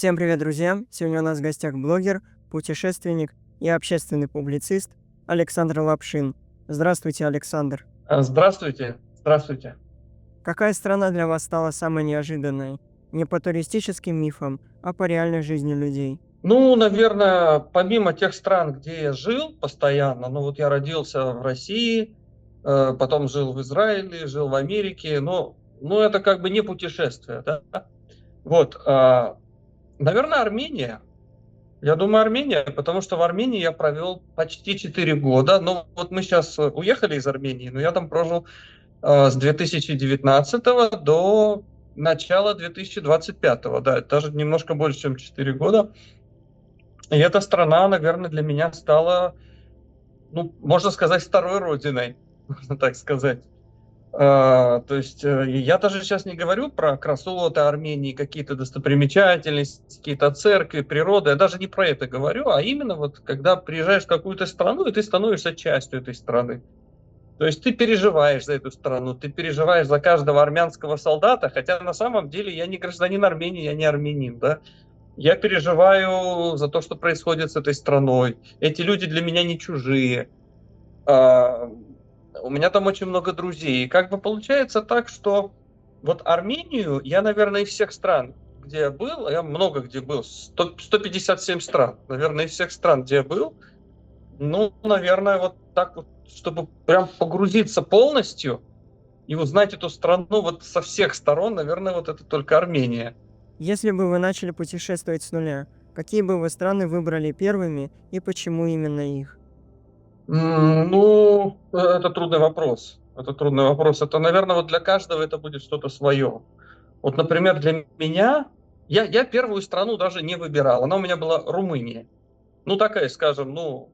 Всем привет, друзья! Сегодня у нас в гостях блогер, путешественник и общественный публицист Александр Лапшин. Здравствуйте, Александр. Здравствуйте, здравствуйте. Какая страна для вас стала самой неожиданной? Не по туристическим мифам, а по реальной жизни людей. Ну, наверное, помимо тех стран, где я жил постоянно, ну вот я родился в России, потом жил в Израиле, жил в Америке, но это как бы не путешествие, да. Вот, наверное, Армения. Я думаю, Армения, потому что в Армении я провел почти 4 года. Ну, вот мы сейчас уехали из Армении, но я там прожил с 2019 до начала 2025, да, даже немножко больше, чем 4 года. И эта страна, наверное, для меня стала, ну, можно сказать, второй родиной, можно так сказать. То есть я даже сейчас не говорю про красоты Армении, какие-то достопримечательности, какие-то церкви, природа. Я даже не про это говорю, а именно вот когда приезжаешь в какую-то страну, и ты становишься частью этой страны. То есть ты переживаешь за эту страну, ты переживаешь за каждого армянского солдата, хотя на самом деле я не гражданин Армении, я не армянин, да. Я переживаю за то, что происходит с этой страной. Эти люди для меня не чужие. А, у меня там очень много друзей. И как бы получается так, что вот Армению я, наверное, из всех стран, где я был, а я много где был, 157 стран, наверное, из всех стран, где я был, ну, наверное, вот так вот, чтобы прям погрузиться полностью и узнать эту страну вот со всех сторон, наверное, вот это только Армения. Если бы вы начали путешествовать с нуля, какие бы вы страны выбрали первыми и почему именно их? Ну, это трудный вопрос. Это трудный вопрос. Это, наверное, вот для каждого это будет что-то свое. Вот, например, для меня, я первую страну даже не выбирал. Она у меня была Румыния. Ну, такая, скажем, ну,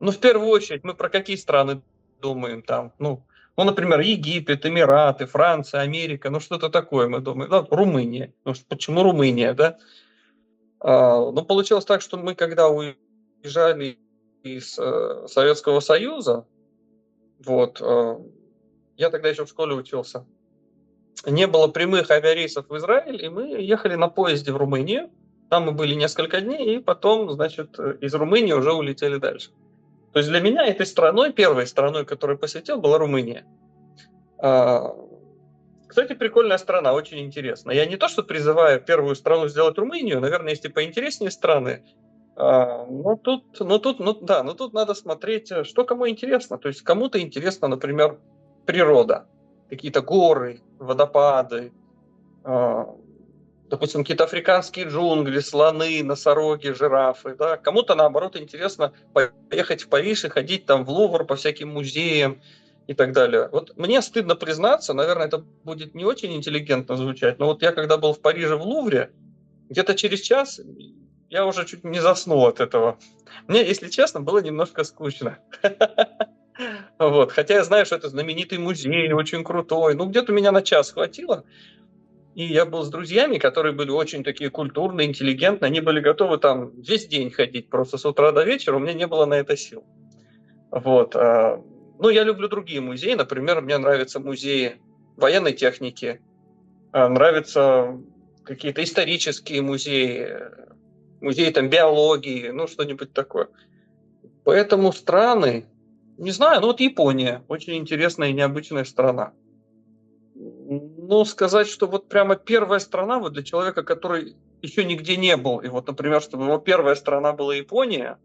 в первую очередь, мы про какие страны думаем там? Ну, например, Египет, Эмираты, Франция, Америка, ну, что-то такое мы думаем. Ну, Румыния. Ну, почему Румыния, да? Ну, получилось так, что мы, когда уезжали из Советского Союза, вот, я тогда еще в школе учился, не было прямых авиарейсов в Израиль, и мы ехали на поезде в Румынию. Там мы были несколько дней, и потом, значит, из Румынии уже улетели дальше. То есть для меня этой страной, первой страной, которую посетил, была Румыния. А, Кстати, прикольная страна, очень интересная. Я не то, что призываю первую страну сделать Румынию, наверное, есть и поинтереснее страны. Но тут надо смотреть, что кому интересно. То есть кому-то интересно, например, природа, какие-то горы, водопады, а, допустим, какие-то африканские джунгли, слоны, носороги, жирафы. Да? Кому-то, наоборот, интересно поехать в Париж и ходить там в Лувр по всяким музеям и так далее. Вот мне стыдно признаться, наверное, это будет не очень интеллигентно звучать, но вот я когда был в Париже в Лувре, где-то через час я уже чуть не заснул от этого. Мне, если честно, было немножко скучно. Вот. Хотя я знаю, что это знаменитый музей, очень крутой. Ну, где-то меня на час хватило. И я был с друзьями, которые были очень такие культурные, интеллигентные. Они были готовы там весь день ходить, просто с утра до вечера. У меня не было на это сил. Вот. Ну, я люблю другие музеи. Например, мне нравятся музеи военной техники. Нравятся какие-то исторические музеи, музей там биологии, ну, что-нибудь такое. Поэтому страны, не знаю, ну вот Япония, очень интересная и необычная страна. Ну, сказать, что вот прямо первая страна, вот для человека, который еще нигде не был, и вот, например, чтобы его первая страна была Япония,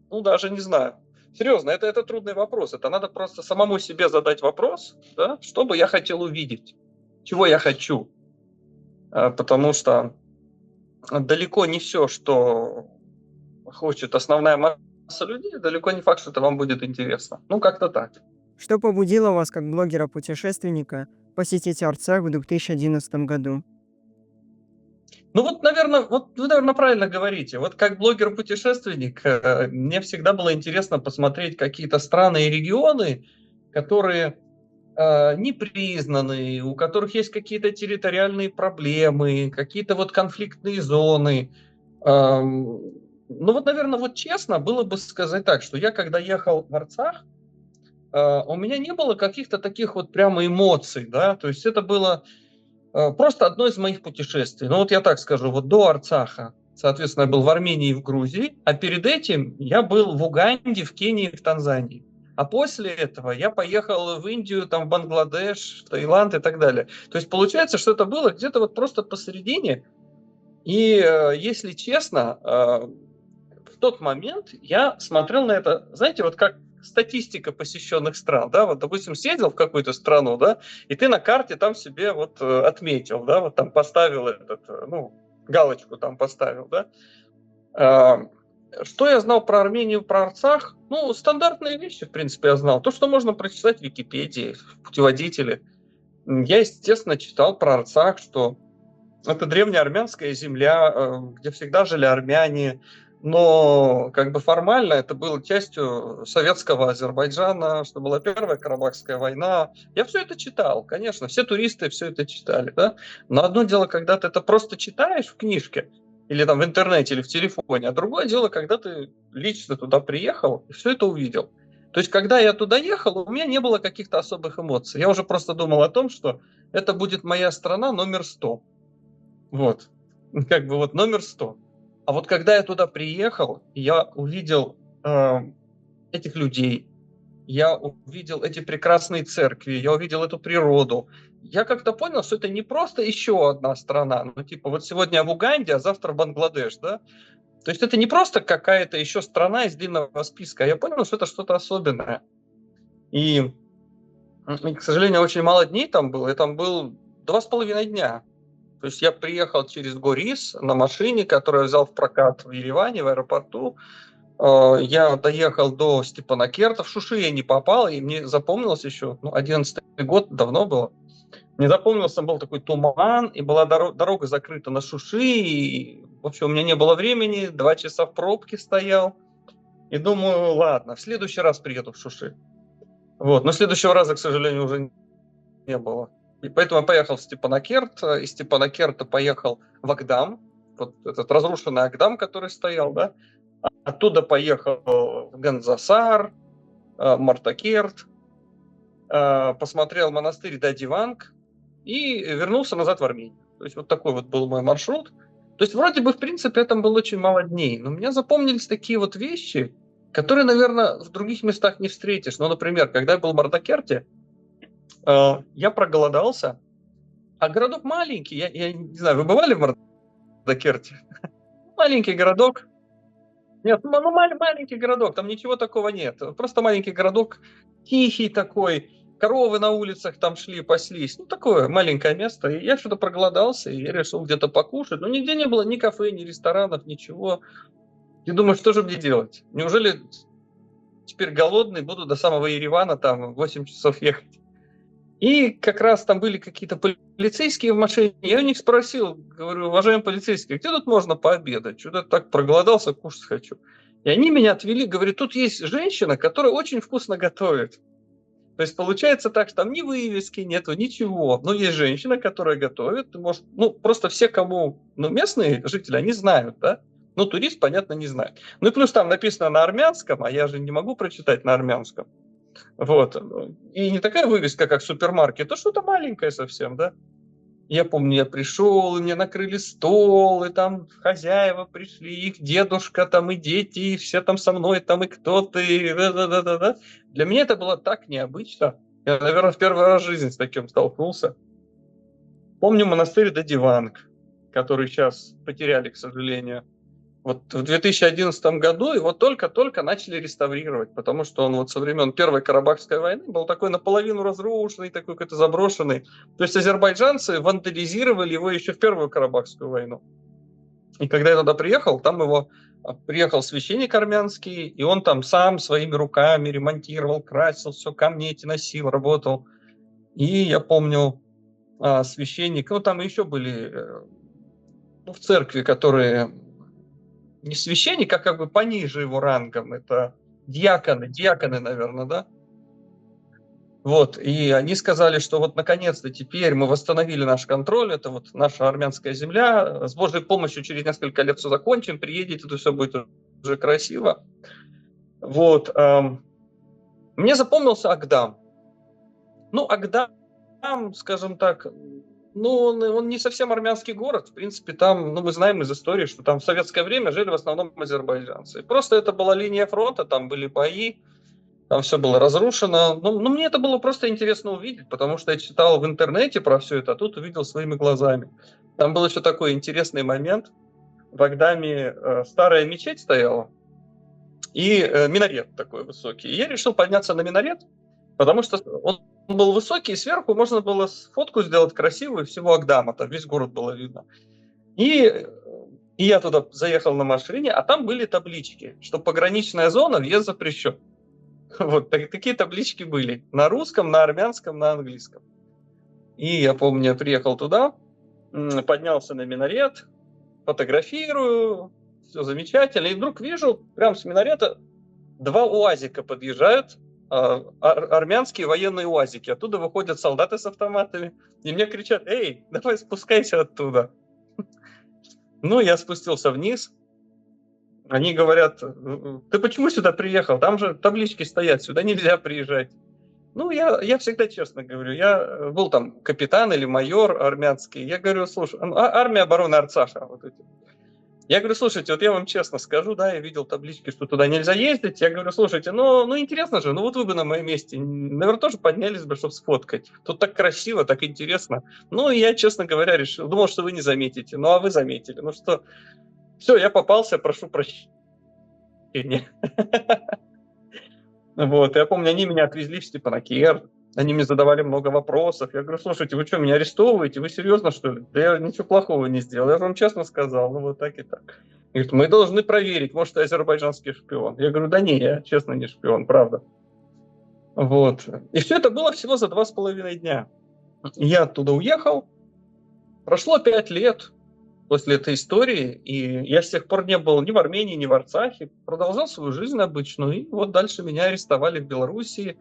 ну, даже не знаю. Серьезно, это трудный вопрос. Это надо просто самому себе задать вопрос, да, что бы я хотел увидеть, чего я хочу. Потому что далеко не все, что хочет основная масса людей, далеко не факт, что это вам будет интересно. Ну, как-то так. Что побудило вас, как блогера-путешественника, посетить Арцах в 2011 году? Ну вот, вы, наверное, правильно говорите. Вот как блогер-путешественник, мне всегда было интересно посмотреть какие-то страны и регионы, которые не признаны, у которых есть какие-то территориальные проблемы, какие-то вот конфликтные зоны. Ну вот, наверное, вот честно было бы сказать так, что я когда ехал в Арцах, у меня не было каких-то таких вот прямо эмоций, да, то есть это было, Просто одно из моих путешествий. Ну, вот я так скажу, вот до Арцаха, соответственно, я был в Армении и в Грузии, а перед этим я был в Уганде, в Кении, в Танзании. А после этого я поехал в Индию, там, в Бангладеш, в Таиланд и так далее. То есть получается, что это было где-то вот просто посередине. И, если честно, в тот момент я смотрел на это, знаете, вот как статистика посещенных стран, да, вот, допустим, съездил в какую-то страну, да, и ты на карте там себе вот отметил, да, вот там поставил этот, ну, галочку там поставил, да. А, Что я знал про Армению, про Арцах? Ну, стандартные вещи, в принципе, я знал. То, что можно прочитать в Википедии, в путеводителе. Я, естественно, читал про Арцах, что это древняя армянская земля, где всегда жили армяне, но как бы формально это было частью советского Азербайджана, что была Первая Карабахская война. Я все это читал, конечно, все туристы все это читали, да. Но одно дело, когда ты это просто читаешь в книжке, или там в интернете, или в телефоне, а другое дело, когда ты лично туда приехал и все это увидел. То есть, когда я туда ехал, у меня не было каких-то особых эмоций. Я уже просто думал о том, что это будет моя страна номер 100. Вот. Как бы вот номер 100. А вот когда я туда приехал, я увидел этих людей, я увидел эти прекрасные церкви, я увидел эту природу. Я как-то понял, что это не просто еще одна страна. Ну, типа, вот сегодня я в Уганде, а завтра Бангладеш, да? То есть это не просто какая-то еще страна из длинного списка, а я понял, что это что-то особенное. И, к сожалению, очень мало дней там было. Я там был 2,5 дня. То есть я приехал через Горис на машине, которую я взял в прокат в Ереване, в аэропорту. Я доехал до Степанакерта. В Шуши я не попал, и мне запомнилось еще, 11-й год, давно было. Мне запомнился, был такой туман, и была дорога закрыта на Шуши, и, в общем, у меня не было времени, 2 часа в пробке стоял. И думаю, ладно, в следующий раз приеду в Шуши. Вот. Но следующего раза, к сожалению, уже не было. И поэтому я поехал в Степанакерт, из Степанакерта поехал в Агдам, вот этот разрушенный Агдам, который стоял, да. Оттуда поехал в Ганзасар, Мартакерт, посмотрел монастырь Дадиванг и вернулся назад в Армению. То есть вот такой вот был мой маршрут. То есть вроде бы, в принципе, там было очень мало дней, но мне запомнились такие вот вещи, которые, наверное, в других местах не встретишь. Ну, например, когда я был в Мартакерте, я проголодался, а городок маленький. Я не знаю, вы бывали в Мардакерте? Маленький городок. Нет, маленький городок, там ничего такого нет. Просто маленький городок, тихий такой, коровы на улицах там шли, паслись. Ну, такое маленькое место. И я что-то проголодался, и я решил где-то покушать. Но нигде не было ни кафе, ни ресторанов, ничего. И думаю, что же мне делать? Неужели теперь голодный буду до самого Еревана, там, 8 часов ехать? И как раз там были какие-то полицейские в машине. Я у них спросил, говорю, уважаемые полицейские, где тут можно пообедать? Что-то так проголодался, кушать хочу. И они меня отвели, говорят, тут есть женщина, которая очень вкусно готовит. То есть получается так, что там ни вывески нету, ничего. Но есть женщина, которая готовит. Ты можешь, просто все, кому, местные жители, они знают, да? Ну, турист, понятно, не знает. Ну и плюс там написано на армянском, а я же не могу прочитать на армянском. Вот. И не такая вывеска, как супермаркет, а что-то маленькое совсем, да. Я помню, я пришел, и мне накрыли стол, и там хозяева пришли, их дедушка там, и дети, и все там со мной, там и кто-то, и да-да-да-да. Для меня это было так необычно. Я, наверное, в первый раз в жизни с таким столкнулся. Помню монастырь Дадиванг, который сейчас потеряли, к сожалению. Вот в 2011 году его только-только начали реставрировать, потому что он вот со времен Первой Карабахской войны был такой наполовину разрушенный, такой какой-то заброшенный. То есть азербайджанцы вандализировали его еще в Первую Карабахскую войну. И когда я туда приехал, приехал священник армянский, и он там сам своими руками ремонтировал, красил, все, камни эти носил, работал. И я помню, священник, там еще были в церкви, которые не священник, а как бы пониже его рангом, это диаконы, наверное, да? Вот, и они сказали, что вот наконец-то теперь мы восстановили наш контроль, это вот наша армянская земля, с Божьей помощью через несколько лет все закончим, приедете, то все будет уже красиво. Вот, мне запомнился Агдам. Агдам, скажем так, Ну, он не совсем армянский город. В принципе, там, ну, мы знаем из истории, что там в советское время жили в основном азербайджанцы. Просто это была линия фронта, там были бои, там все было разрушено. Ну, мне это было просто интересно увидеть, потому что я читал в интернете про все это, а тут увидел своими глазами. Там был еще такой интересный момент. В Агдаме старая мечеть стояла, и минарет такой высокий. И я решил подняться на минарет, потому что он был высокий, и сверху можно было фотку сделать красивую всего Агдама, там весь город было видно. И, и я туда заехал на машине, а там были таблички, что пограничная зона, въезд запрещен. Вот такие таблички были на русском, на армянском, на английском. И я помню, я приехал туда, поднялся на минарет, фотографирую, все замечательно. И вдруг вижу, прямо с минарета 2 УАЗика подъезжают, армянские военные УАЗики. Оттуда выходят солдаты с автоматами. И мне кричат: «Эй, давай спускайся оттуда». Ну, я спустился вниз. Они говорят: «Ты почему сюда приехал? Там же таблички стоят, сюда нельзя приезжать». Ну, я всегда честно говорю, я был там капитан или майор армянский. Я говорю: слушай, армия обороны Арцаха. Вот эти. Я говорю: слушайте, вот я вам честно скажу, да, я видел таблички, что туда нельзя ездить. Я говорю: слушайте, ну интересно же, ну вот вы бы на моем месте, наверное, тоже поднялись бы, чтобы сфоткать. Тут так красиво, так интересно. Ну, и я, честно говоря, решил, думал, что вы не заметите. Ну, а вы заметили. Ну что, все, я попался, прошу прощения. Вот, я помню, они меня отвезли в Степанакерт, они мне задавали много вопросов. Я говорю: слушайте, вы что, меня арестовываете? Вы серьезно, что ли? Да я ничего плохого не сделал, я же вам честно сказал, ну вот так и так. Говорит: мы должны проверить, может, ты азербайджанский шпион. Я говорю: да не, я честно не шпион, правда. Вот. И все это было всего за 2,5 дня. Я оттуда уехал, прошло 5 лет после этой истории, и я с тех пор не был ни в Армении, ни в Арцахе, продолжал свою жизнь обычную, и вот дальше меня арестовали в Белоруссии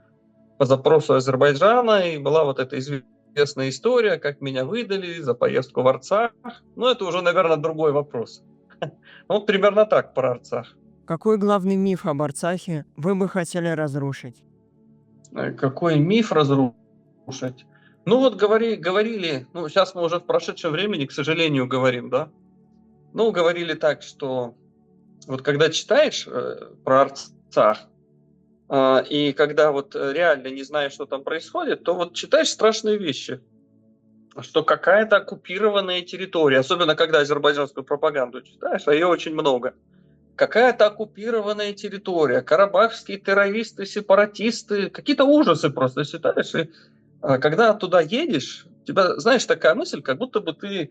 по запросу Азербайджана, и была вот эта известная история, как меня выдали за поездку в Арцах. Но это уже, наверное, другой вопрос. Вот примерно так про Арцах. Какой главный миф об Арцахе вы бы хотели разрушить? Какой миф разрушить? Ну вот говорили, ну сейчас мы уже в прошедшем времени, к сожалению, говорим, да? Ну, говорили так, что вот когда читаешь про Арцах, и когда вот реально не знаешь, что там происходит, то вот читаешь страшные вещи, что какая-то оккупированная территория, особенно когда азербайджанскую пропаганду читаешь, а ее очень много, какая-то оккупированная территория, карабахские террористы, сепаратисты, какие-то ужасы просто читаешь, и когда туда едешь, у тебя, знаешь, такая мысль, как будто бы ты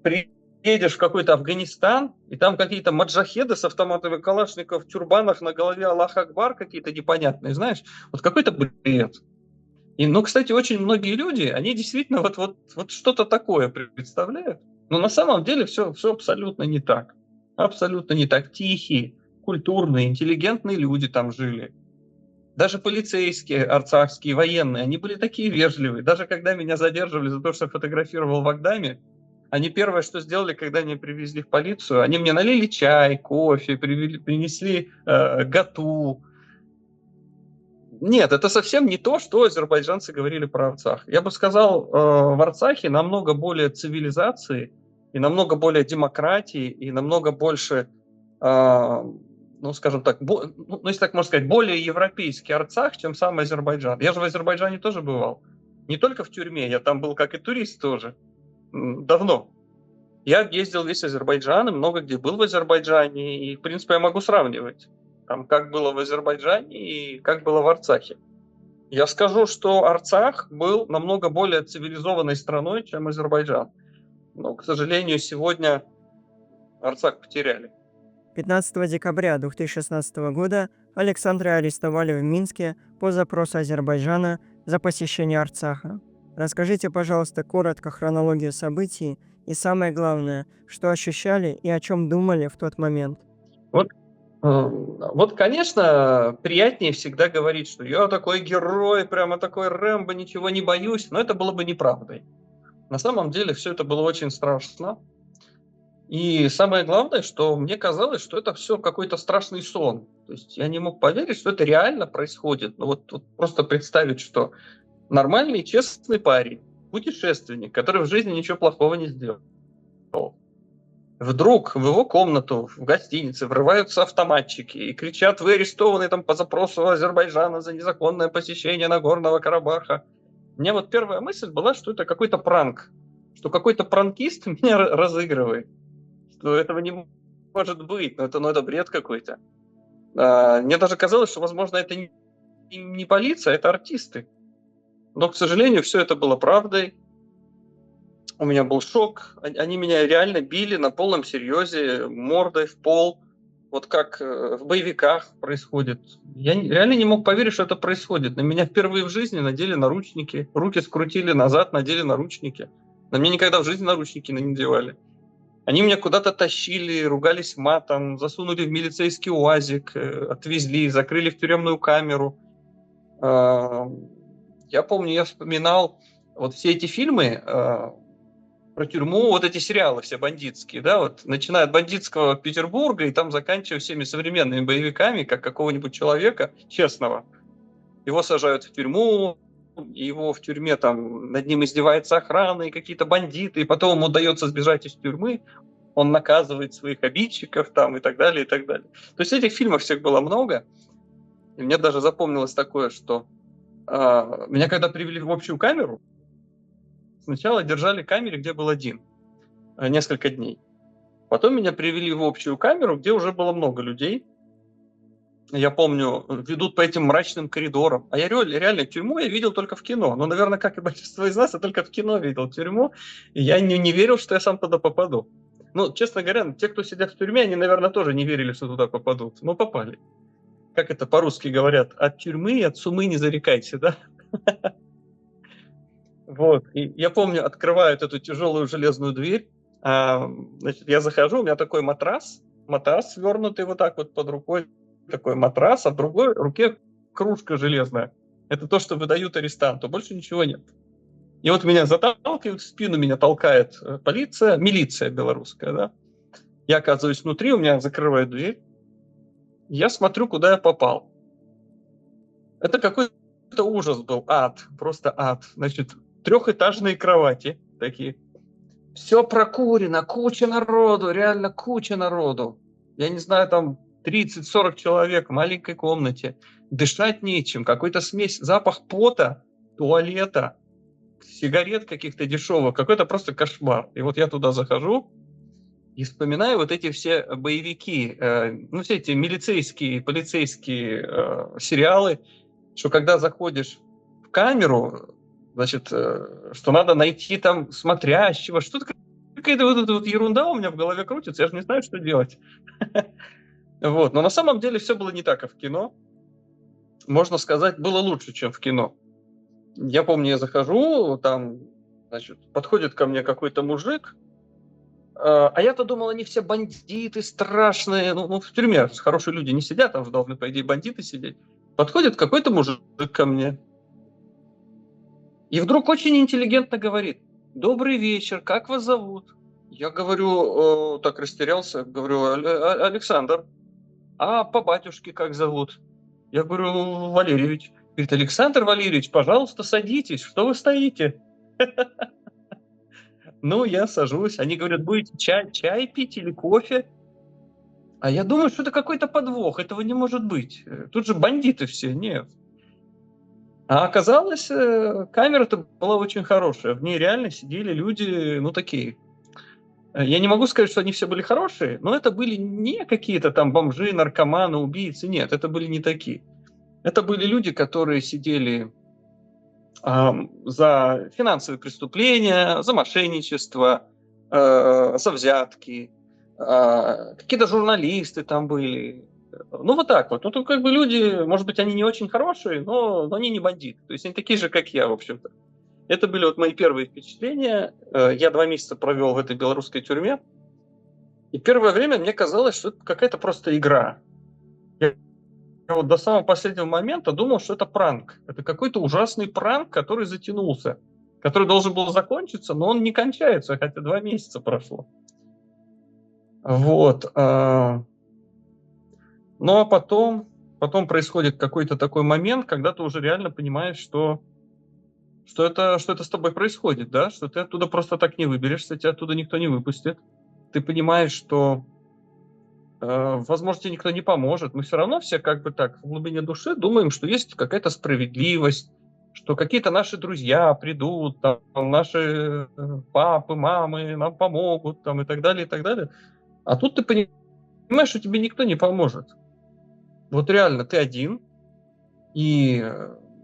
приедешь в какой-то Афганистан, и там какие-то маджахеды с автоматами калашников в тюрбанах на голове Аллах Акбар какие-то непонятные, знаешь, вот какой-то бред. И, ну, кстати, очень многие люди, они действительно вот что-то такое представляют, но на самом деле все абсолютно не так. Абсолютно не так. Тихие, культурные, интеллигентные люди там жили. Даже полицейские, арцахские, военные, они были такие вежливые. Даже когда меня задерживали за то, что я фотографировал в Агдаме, они первое, что сделали, когда меня привезли в полицию, они мне налили чай, кофе, принесли гату. Нет, это совсем не то, что азербайджанцы говорили про Арцах. Я бы сказал, в Арцахе намного более цивилизации, и намного более демократии, и намного больше, ну, скажем так, ну, если так можно сказать, более европейский Арцах, чем сам Азербайджан. Я же в Азербайджане тоже бывал. Не только в тюрьме, я там был как и турист тоже. Давно. Я ездил весь Азербайджан, и много где был в Азербайджане, и, в принципе, я могу сравнивать. Там, как было в Азербайджане и как было в Арцахе. Я скажу, что Арцах был намного более цивилизованной страной, чем Азербайджан. Но, к сожалению, сегодня Арцах потеряли. 15 декабря 2016 года Александра арестовали в Минске по запросу Азербайджана за посещение Арцаха. Расскажите, пожалуйста, коротко хронологию событий и самое главное, что ощущали и о чем думали в тот момент. Вот, конечно, приятнее всегда говорить, что я такой герой, прямо такой Рэмбо, ничего не боюсь, но это было бы неправдой. На самом деле все это было очень страшно. И самое главное, что мне казалось, что это все какой-то страшный сон. То есть я не мог поверить, что это реально происходит. Ну вот просто представить, что нормальный, честный парень путешественник, который в жизни ничего плохого не сделал. Вдруг в его комнату в гостинице врываются автоматчики и кричат: вы арестованы там по запросу Азербайджана за незаконное посещение Нагорного Карабаха. У меня вот первая мысль была, что это какой-то пранк, что какой-то пранкист меня разыгрывает, что этого не может быть, это бред какой-то. Мне даже казалось, что, возможно, это не полиция, это артисты. Но, к сожалению, все это было правдой. У меня был шок. Они меня реально били на полном серьезе, мордой в пол. Вот как в боевиках происходит. Я реально не мог поверить, что это происходит. На меня впервые в жизни надели наручники. Руки скрутили назад, надели наручники. На меня никогда в жизни наручники не надевали. Они меня куда-то тащили, ругались матом, засунули в милицейский УАЗик, отвезли, закрыли в тюремную камеру. Я помню, я вспоминал вот все эти фильмы про тюрьму, вот эти сериалы все бандитские, да, вот начиная от бандитского Петербурга и там заканчивая всеми современными боевиками, как какого-нибудь человека честного. Его сажают в тюрьму, его в тюрьме там над ним издевается охрана и какие-то бандиты, и потом ему удается сбежать из тюрьмы, он наказывает своих обидчиков там и так далее, и так далее. То есть этих фильмов всех было много, и мне даже запомнилось такое, что меня когда привели в общую камеру, сначала держали в камере, где был один, несколько дней. Потом меня привели в общую камеру, где уже было много людей. Я помню, ведут по этим мрачным коридорам. А я реально тюрьму я видел только в кино. Ну, наверное, как и большинство из нас, я только в кино видел тюрьму. И я не верил, что я сам туда попаду. Ну, честно говоря, те, кто сидят в тюрьме, они, наверное, тоже не верили, что туда попадут. Но попали. Как это по-русски говорят? От тюрьмы и от сумы не зарекайся, да? Вот. И я помню, открывают эту тяжелую железную дверь. Значит, я захожу, у меня такой матрас свернутый вот так вот под рукой, такой матрас, а в другой руке кружка железная. Это то, что выдают арестанту, больше ничего нет. И вот меня заталкивают, в спину меня толкает полиция, милиция белорусская, да. Я оказываюсь внутри, у меня закрывают дверь. Я смотрю, куда я попал. Это какой-то ужас был, ад, просто ад. Значит, трехэтажные кровати такие. Все прокурено, куча народу, реально куча народу. Я не знаю, там 30-40 человек в маленькой комнате. Дышать нечем, какой-то смесь, запах пота, туалета, сигарет каких-то дешевых, какой-то просто кошмар. И вот я туда захожу и вспоминаю вот эти все боевики, все эти милицейские, полицейские сериалы, что когда заходишь в камеру, значит, что надо найти там смотрящего, что-то какая-то вот эта вот ерунда у меня в голове крутится, я же не знаю, что делать. Вот. Но на самом деле все было не так, как в кино. Можно сказать, было лучше, чем в кино. Я помню, я захожу, там, значит, подходит ко мне какой-то мужик, а я-то думал, они все бандиты страшные. Ну, в тюрьме хорошие люди не сидят, там же должны, по идее, бандиты сидеть. Подходит какой-то мужик ко мне. И вдруг очень интеллигентно говорит: добрый вечер, как вас зовут? Я говорю, так растерялся, говорю: Александр. А по батюшке как зовут? Я говорю: Валерьевич. Говорит: Александр Валерьевич, пожалуйста, садитесь, что вы стоите? Ну, я сажусь. Они говорят: будете чай пить или кофе? А я думаю, что это какой-то подвох, этого не может быть. Тут же бандиты все, нет. А оказалось, камера-то была очень хорошая. В ней реально сидели люди, ну, такие. Я не могу сказать, что они все были хорошие, но это были не какие-то там бомжи, наркоманы, убийцы. Нет, это были не такие. Это были люди, которые сидели за финансовые преступления, за мошенничество, за взятки. Какие-то журналисты там были. Ну, вот так вот. Ну, тут как бы люди, может быть, они не очень хорошие, но они не бандиты. То есть они такие же, как я, в общем-то. Это были вот мои первые впечатления. Я 2 месяца провел в этой белорусской тюрьме. И первое время мне казалось, что это какая-то просто игра. Я вот до самого последнего момента думал, что это пранк. Это какой-то ужасный пранк, который затянулся, который должен был закончиться, но он не кончается, хотя 2 месяца прошло. Вот. Ну, а потом происходит какой-то такой момент, когда ты уже реально понимаешь, что что это с тобой происходит, да, что ты оттуда просто так не выберешься, тебя оттуда никто не выпустит. Ты понимаешь, что, возможно, тебе никто не поможет. Мы все равно все как бы так в глубине души думаем, что есть какая-то справедливость, что какие-то наши друзья придут, там, наши папы, мамы нам помогут, там, и так далее, и так далее. А тут ты понимаешь, что тебе никто не поможет. Вот реально, ты один, и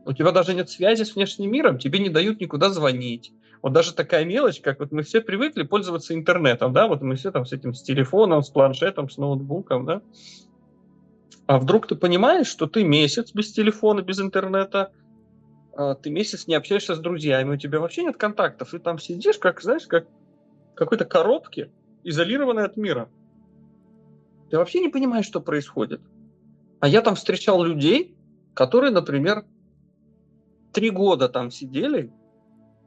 у тебя даже нет связи с внешним миром, тебе не дают никуда звонить. Вот даже такая мелочь, как вот мы все привыкли пользоваться интернетом, да, вот мы все там с этим, с телефоном, с планшетом, с ноутбуком, да. А вдруг ты понимаешь, что ты месяц без телефона, без интернета, ты месяц не общаешься с друзьями, у тебя вообще нет контактов, ты там сидишь, как, знаешь, как в какой-то коробке, изолированной от мира. Ты вообще не понимаешь, что происходит. А я там встречал людей, которые, например, 3 года там сидели,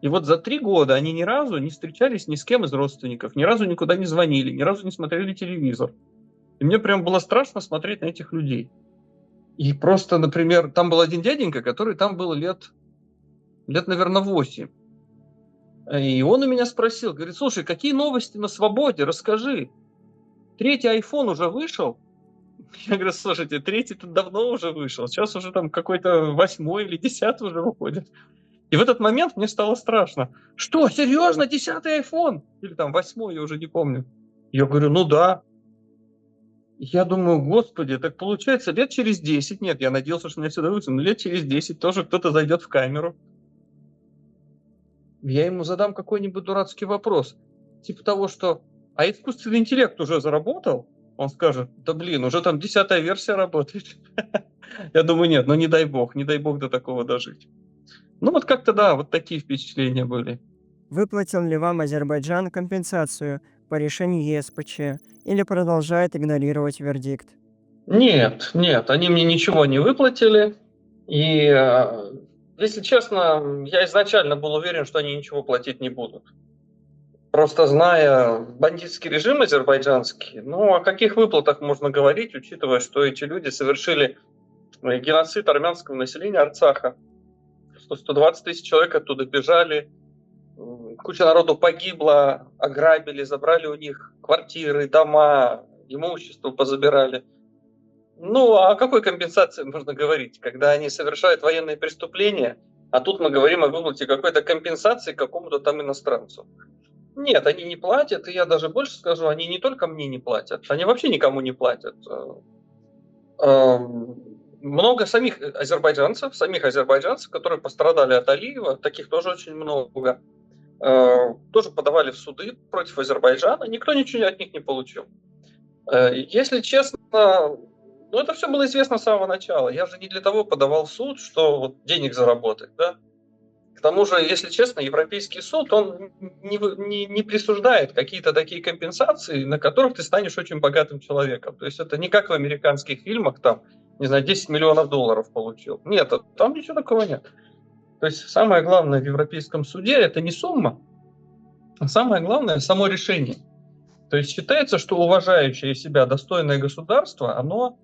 и вот за 3 года они ни разу не встречались ни с кем из родственников, ни разу никуда не звонили, ни разу не смотрели телевизор. И мне прям было страшно смотреть на этих людей. И просто, например, там был один дяденька, который там был лет, наверное, 8. И он у меня спросил, говорит: слушай, какие новости на свободе, расскажи. 3-й iPhone уже вышел? Я говорю: слушайте, 3-й-то давно уже вышел, сейчас уже там какой-то 8-й или 10-й уже выходит. И в этот момент мне стало страшно. Что, серьезно, 10-й iPhone? Или там 8-й, я уже не помню. Я говорю: ну да. Я думаю, господи, так получается лет через 10, нет, я надеялся, что меня сюда вытянут, но лет через 10 тоже кто-то зайдет в камеру. Я ему задам какой-нибудь дурацкий вопрос. Типа того, что а искусственный интеллект уже заработал? Он скажет: да блин, уже там 10-я версия работает. Я думаю, нет, ну не дай бог до такого дожить. Ну вот как-то да, вот такие впечатления были. Выплатил ли вам Азербайджан компенсацию по решению ЕСПЧ или продолжает игнорировать вердикт? Нет, нет, они мне ничего не выплатили. И, если честно, я изначально был уверен, что они ничего платить не будут. Просто зная бандитский режим азербайджанский, ну, о каких выплатах можно говорить, учитывая, что эти люди совершили геноцид армянского населения Арцаха, что 120 тысяч человек оттуда бежали, куча народу погибла, ограбили, забрали у них квартиры, дома, имущество позабирали. Ну, о какой компенсации можно говорить, когда они совершают военные преступления, а тут мы говорим о выплате какой-то компенсации какому-то там иностранцу. Нет, они не платят, и я даже больше скажу, они не только мне не платят, они вообще никому не платят. Много самих азербайджанцев, которые пострадали от Алиева, таких тоже очень много, тоже подавали в суды против Азербайджана, никто ничего от них не получил. Если честно, ну это все было известно с самого начала. Я же не для того подавал в суд, что вот денег заработать, да. К тому же, если честно, Европейский суд, он не присуждает какие-то такие компенсации, на которых ты станешь очень богатым человеком. То есть это не как в американских фильмах, там, не знаю, 10 миллионов долларов получил. Нет, там ничего такого нет. То есть самое главное в Европейском суде – это не сумма, а самое главное – само решение. То есть считается, что уважающее себя достойное государство, оно,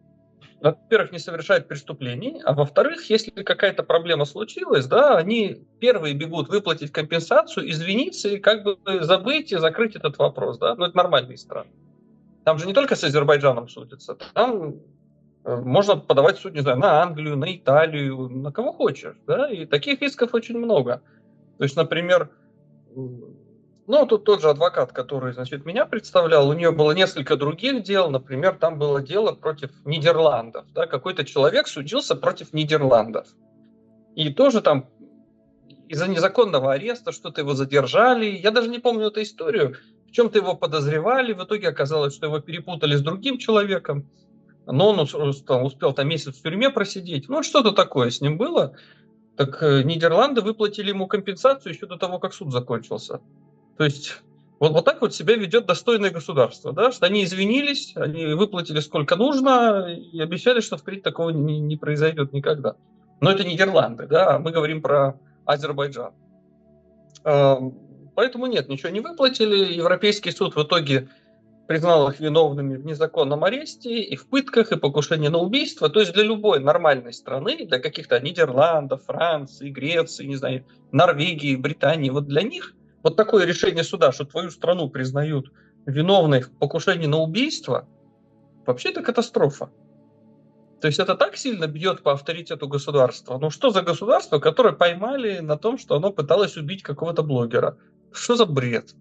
во-первых, не совершает преступлений, а во-вторых, если какая-то проблема случилась, да, они первые бегут выплатить компенсацию, извиниться и как бы забыть и закрыть этот вопрос, да, ну это нормальные страны. Там же не только с Азербайджаном судятся, там можно подавать в суд, не знаю, на Англию, на Италию, на кого хочешь, да, и таких исков очень много. То есть, например, ну, тут тот же адвокат, который, значит, меня представлял, у нее было несколько других дел. Например, там было дело против Нидерландов. Да, какой-то человек судился против Нидерландов. И тоже там из-за незаконного ареста что-то его задержали. Я даже не помню эту историю. В чем-то его подозревали. В итоге оказалось, что его перепутали с другим человеком. Но он успел там месяц в тюрьме просидеть. Ну, что-то такое с ним было. Так Нидерланды выплатили ему компенсацию еще до того, как суд закончился. То есть вот так вот себя ведет достойное государство, да, что они извинились, они выплатили сколько нужно и обещали, что впредь такого не произойдет никогда. Но это Нидерланды, да, а мы говорим про Азербайджан. Поэтому нет, ничего не выплатили. Европейский суд в итоге признал их виновными в незаконном аресте, и в пытках, и покушении на убийство. То есть для любой нормальной страны, для каких-то Нидерландов, Франции, Греции, не знаю, Норвегии, Британии, вот для них вот такое решение суда, что твою страну признают виновной в покушении на убийство, вообще это катастрофа. То есть это так сильно бьет по авторитету государства. Ну что за государство, которое поймали на том, что оно пыталось убить какого-то блогера? Что за бред?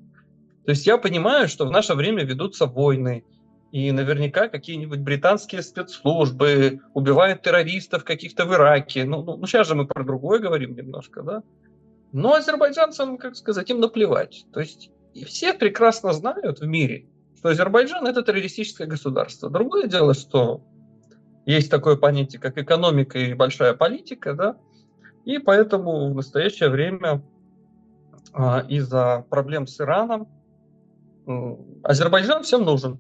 То есть я понимаю, что в наше время ведутся войны, и наверняка какие-нибудь британские спецслужбы убивают террористов каких-то в Ираке. Ну, сейчас же мы про другое говорим немножко, да? Но азербайджанцам, как сказать, им наплевать. То есть и все прекрасно знают в мире, что Азербайджан – это террористическое государство. Другое дело, что есть такое понятие, как экономика и большая политика, да, и поэтому в настоящее время из-за проблем с Ираном Азербайджан всем нужен.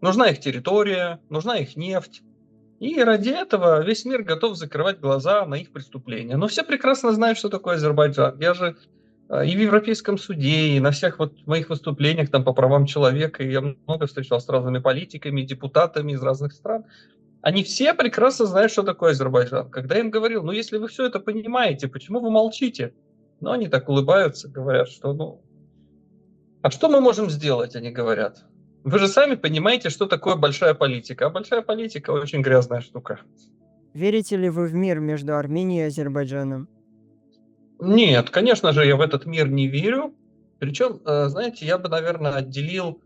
Нужна их территория, нужна их нефть. И ради этого весь мир готов закрывать глаза на их преступления. Но все прекрасно знают, что такое Азербайджан. Я же и в Европейском суде, и на всех вот моих выступлениях там по правам человека, и я много встречался с разными политиками, депутатами из разных стран. Они все прекрасно знают, что такое Азербайджан. Когда я им говорил, ну если вы все это понимаете, почему вы молчите? Но они так улыбаются, говорят, что а что мы можем сделать, они говорят. Вы же сами понимаете, что такое большая политика. А большая политика очень грязная штука. Верите ли вы в мир между Арменией и Азербайджаном? Нет, конечно же, я в этот мир не верю. Причем, знаете, я бы, наверное, отделил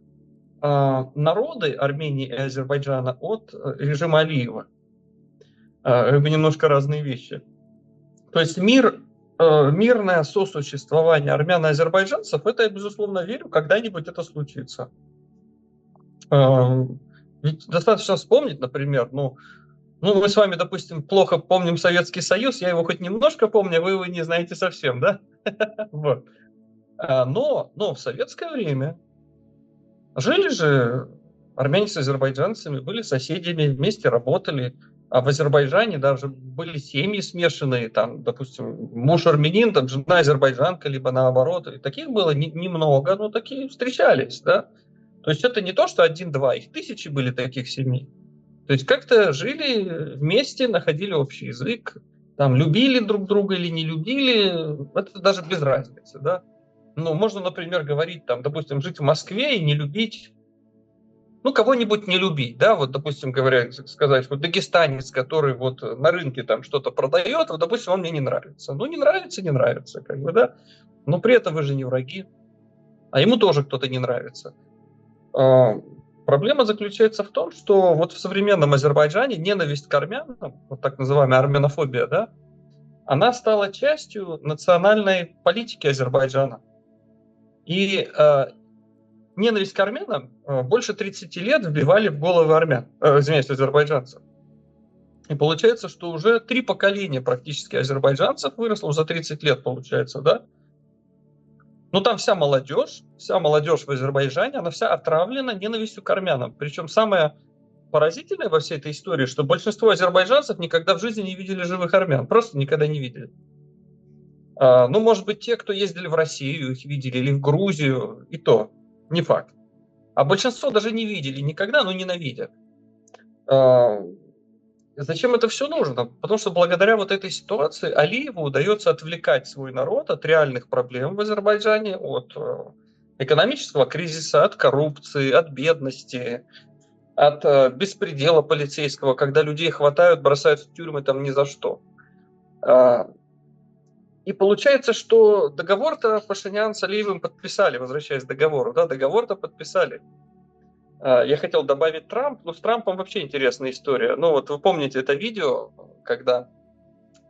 народы Армении и Азербайджана от режима Алиева. Это немножко разные вещи. То есть мирное сосуществование армян и азербайджанцев, это я, безусловно, верю, когда-нибудь это случится. Ведь достаточно вспомнить, например, мы с вами, допустим, плохо помним Советский Союз, я его хоть немножко помню, а вы его не знаете совсем, да? Вот. Но в советское время жили же армяне с азербайджанцами, были соседями, вместе работали. А в Азербайджане даже были семьи смешанные, там, допустим, муж армянин, там, жена азербайджанка, либо наоборот. И таких было немного, но такие встречались, да. То есть это не то, что один-два, их тысячи были таких семей. То есть как-то жили вместе, находили общий язык, там, любили друг друга или не любили, это даже без разницы, да. Ну, можно, например, говорить, там, допустим, жить в Москве и не любить, кого-нибудь не любить, да, вот, допустим, сказать, вот дагестанец, который вот на рынке там что-то продает, вот, допустим, он мне не нравится. Ну, не нравится, как бы, да, но при этом вы же не враги, а ему тоже кто-то не нравится. Проблема заключается в том, что вот в современном Азербайджане ненависть к армянам, вот так называемая армянофобия, да, она стала частью национальной политики Азербайджана. И ненависть к армянам больше 30 лет вбивали в головы азербайджанцев. И получается, что уже 3 поколения практически азербайджанцев выросло за 30 лет, получается, да? Там вся молодежь в Азербайджане, она вся отравлена ненавистью к армянам. Причем самое поразительное во всей этой истории, что большинство азербайджанцев никогда в жизни не видели живых армян, просто никогда не видели. Может быть, те, кто ездили в Россию, их видели, или в Грузию, и то. Не факт. А большинство даже не видели никогда, но ненавидят. Зачем это все нужно? Потому что благодаря вот этой ситуации Алиеву удается отвлекать свой народ от реальных проблем в Азербайджане, от экономического кризиса, от коррупции, от бедности, от беспредела полицейского, когда людей хватают, бросают в тюрьмы там ни за что. И получается, что договор-то Пашинян с Алиевым подписали, возвращаясь к договору, да, договор-то подписали. Я хотел добавить Трамп, но с Трампом вообще интересная история. Вот вы помните это видео, когда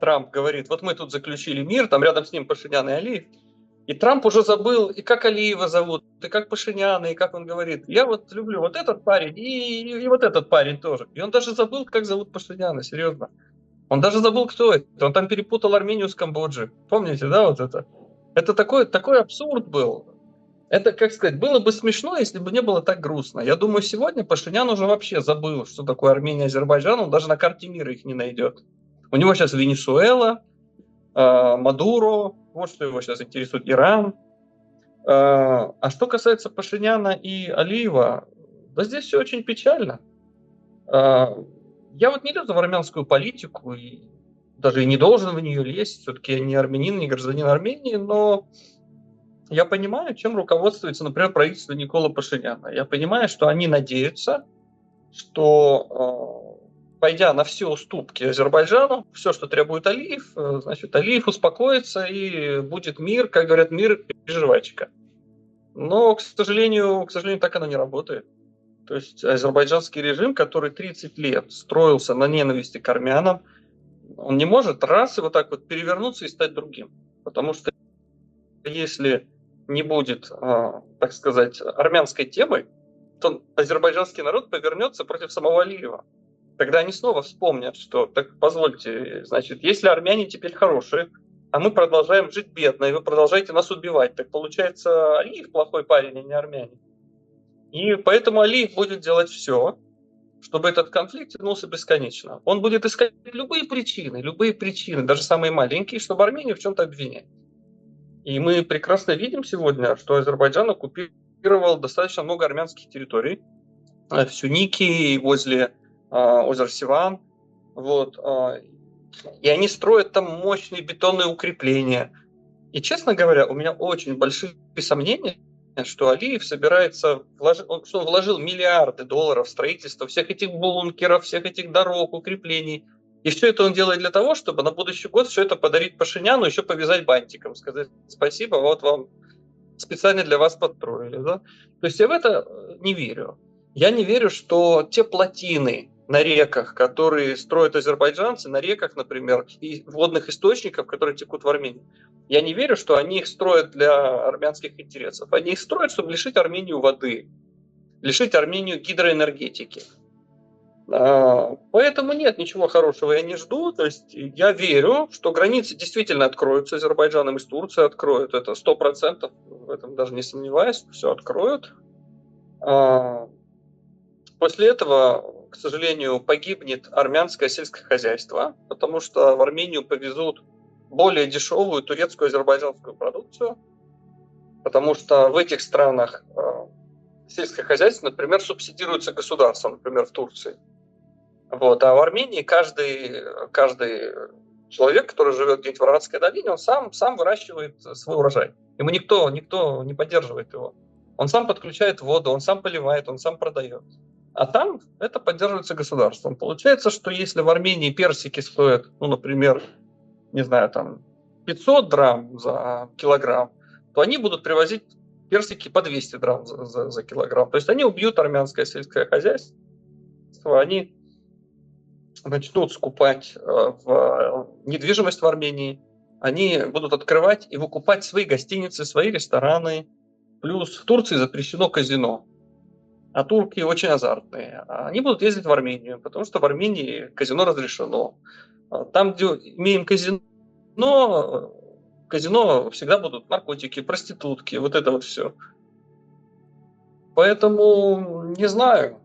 Трамп говорит, вот мы тут заключили мир, там рядом с ним Пашинян и Алиев, и Трамп уже забыл, и как Алиева зовут, и как Пашиняна, и как он говорит, я вот люблю вот этот парень, и вот этот парень тоже. И он даже забыл, как зовут Пашиняна, серьезно. Он даже забыл, кто это. Он там перепутал Армению с Камбоджей. Помните, да, вот это? Это такой абсурд был. Это, как сказать, было бы смешно, если бы не было так грустно. Я думаю, сегодня Пашинян уже вообще забыл, что такое Армения и Азербайджан. Он даже на карте мира их не найдет. У него сейчас Венесуэла, Мадуро, вот что его сейчас интересует, Иран. А что касается Пашиняна и Алиева, да здесь все очень печально. А, Я вот не лезу в армянскую политику, и даже и не должен в нее лезть. Все-таки я не армянин, не гражданин Армении, но я понимаю, чем руководствуется, например, правительство Никола Пашиняна. Я понимаю, что они надеются, что, пойдя на все уступки Азербайджану, все, что требует Алиев, значит, Алиев успокоится и будет мир, как говорят, мир и жвачка. Но, к сожалению, так оно не работает. То есть азербайджанский режим, который 30 лет строился на ненависти к армянам, он не может раз и вот так вот перевернуться и стать другим. Потому что если не будет, так сказать, армянской темы, то азербайджанский народ повернется против самого Алиева. Тогда они снова вспомнят, что, так позвольте, значит, если армяне теперь хорошие, а мы продолжаем жить бедно, и вы продолжаете нас убивать, так получается, Алиев плохой парень, а не армяне. И поэтому Алиев будет делать все, чтобы этот конфликт тянулся бесконечно. Он будет искать любые причины, даже самые маленькие, чтобы Армению в чем-то обвинять. И мы прекрасно видим сегодня, что Азербайджан оккупировал достаточно много армянских территорий в Сюнике и возле озера Сиван. Вот, и они строят там мощные бетонные укрепления. И, честно говоря, у меня очень большие сомнения, что Алиев собирается, что он вложил миллиарды долларов в строительство всех этих бункеров, всех этих дорог, укреплений. И все это он делает для того, чтобы на будущий год все это подарить Пашиняну, еще повязать бантиком, сказать спасибо, вот вам специально для вас подстроили. Да? То есть я в это не верю. Я не верю, что те плотины на реках, которые строят азербайджанцы, на реках, например, и водных источников, которые текут в Армении, я не верю, что они их строят для армянских интересов. Они их строят, чтобы лишить Армению воды, лишить Армению гидроэнергетики. Поэтому нет, ничего хорошего я не жду. То есть я верю, что границы действительно откроются с Азербайджаном и с Турцией откроют. Это 100%, в этом даже не сомневаюсь, все откроют. После этого, к сожалению, погибнет армянское сельское хозяйство, потому что в Армению повезут более дешевую турецкую азербайджанскую продукцию, потому что в этих странах сельское хозяйство, например, субсидируется государством, например, в Турции. Вот. А в Армении каждый человек, который живет где-нибудь в Араватской долине, он сам выращивает свой урожай. Ему никто не поддерживает его. Он сам подключает воду, он сам поливает, он сам продает. А там это поддерживается государством. Получается, что если в Армении персики стоят, например, не знаю, там 500 драм за килограмм, то они будут привозить персики по 200 драм за килограмм. То есть они убьют армянское сельское хозяйство, они начнут скупать недвижимость в Армении, они будут открывать и выкупать свои гостиницы, свои рестораны. Плюс в Турции запрещено казино. А турки очень азартные. Они будут ездить в Армению, потому что в Армении казино разрешено. Там, где имеем казино всегда будут наркотики, проститутки, вот это вот все. Поэтому не знаю.